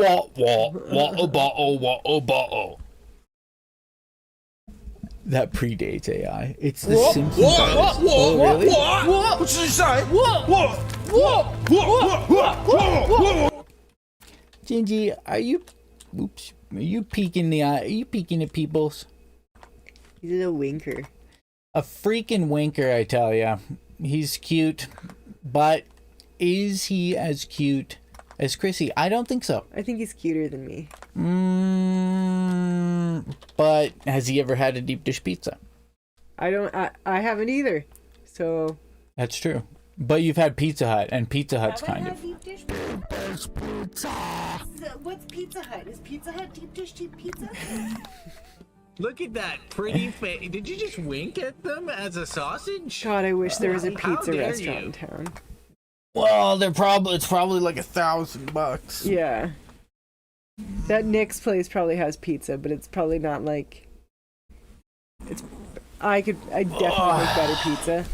that predates AI. It's the Simpsons. What? What did you say? What? Jinjee, are you peeking the eye? Are you peeking at people's? He's a little winker. A freaking winker, I tell ya. He's cute, but is he as cute as Krissy? I don't think so. I think he's cuter than me. But has he ever had a deep dish pizza? I haven't either. So that's true. But you've had Pizza Hut, and Pizza Hut's kind of. Deep dish What's Pizza Hut? Is Pizza Hut deep dish pizza? Look at that pretty face. Did you just wink at them as a sausage? God, I wish there was a How pizza dare restaurant you. in town. Well, it's probably like $1,000. Yeah. That Nick's place probably has pizza, but it's probably not like. I definitely make better pizza.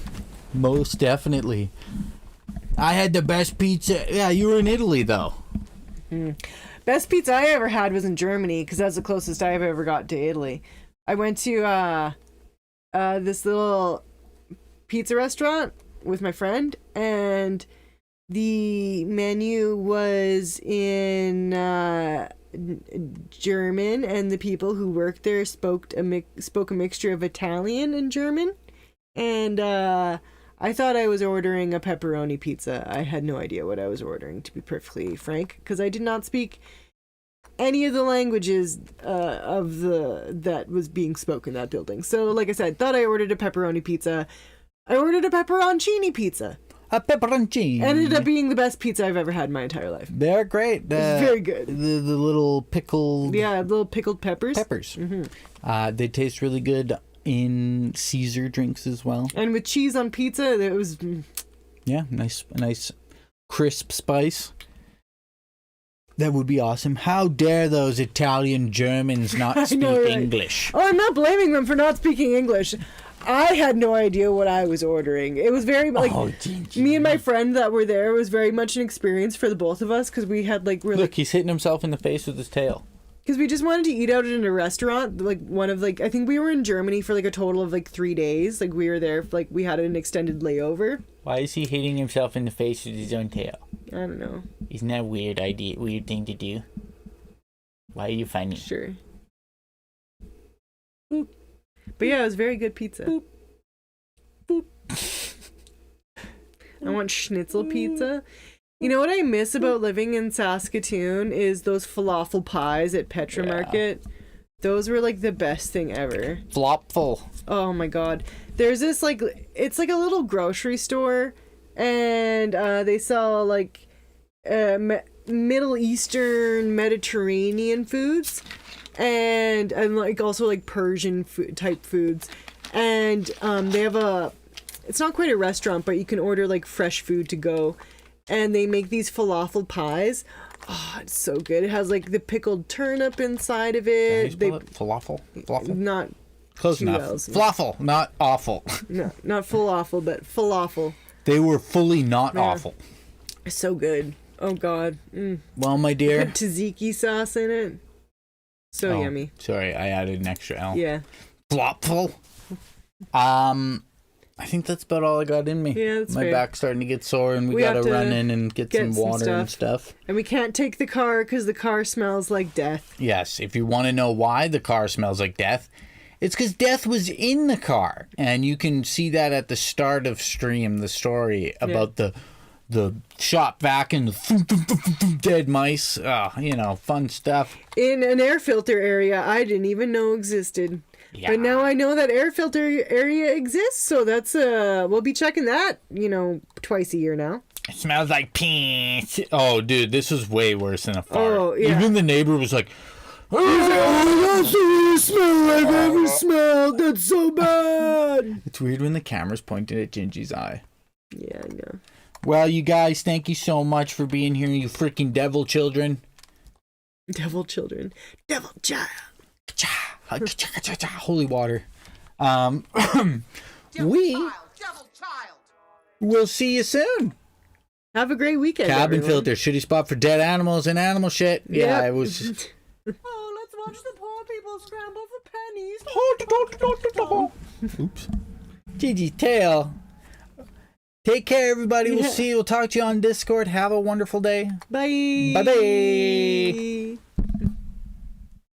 Most definitely. I had the best pizza. Yeah, you were in Italy though. Best pizza I ever had was in Germany because that's the closest I've ever got to Italy. I went to this little pizza restaurant with my friend, and the menu was in German, and the people who worked there spoke a mixture of Italian and German, and I thought I was ordering a pepperoni pizza. I had no idea what I was ordering, to be perfectly frank, because I did not speak any of the languages that was being spoken in that building. So, like I said, thought I ordered a pepperoni pizza. I ordered a pepperoncini pizza. A pepperoncini. Ended up being the best pizza I've ever had in my entire life. They're great. It's very good. The little pickled. Yeah, little pickled peppers. Mm-hmm. They taste really good in Caesar drinks as well. And with cheese on pizza, it was. Yeah, nice crisp spice. That would be awesome. How dare those Italian Germans not speak English? Oh, I'm not blaming them for not speaking English. I had no idea what I was ordering. It was very like me and my friend that were there was very much an experience for the both of us because we had like really. Look, he's hitting himself in the face with his tail. Because we just wanted to eat out in a restaurant, like one of like I think we were in Germany for like a total of like 3 days. Like we were there, like we had an extended layover. Why is he hitting himself in the face with his own tail? I don't know. Isn't that a weird thing to do? Why are you funny? Sure. Boop. But yeah, it was very good pizza. Boop. Boop. I want schnitzel pizza. You know what I miss about living in Saskatoon is those falafel pies at Petra Market. Those were like the best thing ever. Flopful. Oh my god. There's this like, it's like a little grocery store, and they sell like Middle Eastern, Mediterranean foods, and like also like Persian food type foods. And they have it's not quite a restaurant, but you can order like fresh food to go. And they make these falafel pies. Oh, it's so good. It has like the pickled turnip inside of it. Falafel? Falafel? Not close enough. Falafel, not awful. No, not full awful, but falafel. They were fully not awful. It's so good. Oh God. Well, my dear. Put tzatziki sauce in it. So yummy. Sorry, I added an extra L. Yeah. Flopful. I think that's about all I got in me. Yeah, that's my fair. back's starting to get sore, and we gotta run in and get some water and stuff. And we can't take the car because the car smells like death. Yes, if you want to know why the car smells like death, it's because death was in the car, and you can see that at the start of stream, the story about the shop vacuum, the dead mice, fun stuff. In an air filter area I didn't even know existed. Yeah. But now I know that air filter area exists, so that's we'll be checking that, twice a year now. It smells like pee. Oh, dude, this was way worse than a fart. Oh, yeah. Even the neighbor was like, "Oh, that's the worst smell I've ever smelled. That's so bad." It's weird when the camera's pointed at Jinjee's eye. Yeah, I know. Well, you guys, thank you so much for being here, you freaking devil children. Devil children. Devil child. Holy water. We will see you soon. Have a great weekend. Cabin everyone. filter, shitty spot for dead animals and animal shit. Yeah, it was. Oh, let's watch the poor people scramble for pennies. Oops. Gigi's tail. Take care, everybody. We'll see you. We'll talk to you on Discord. Have a wonderful day. Bye. Bye-bye.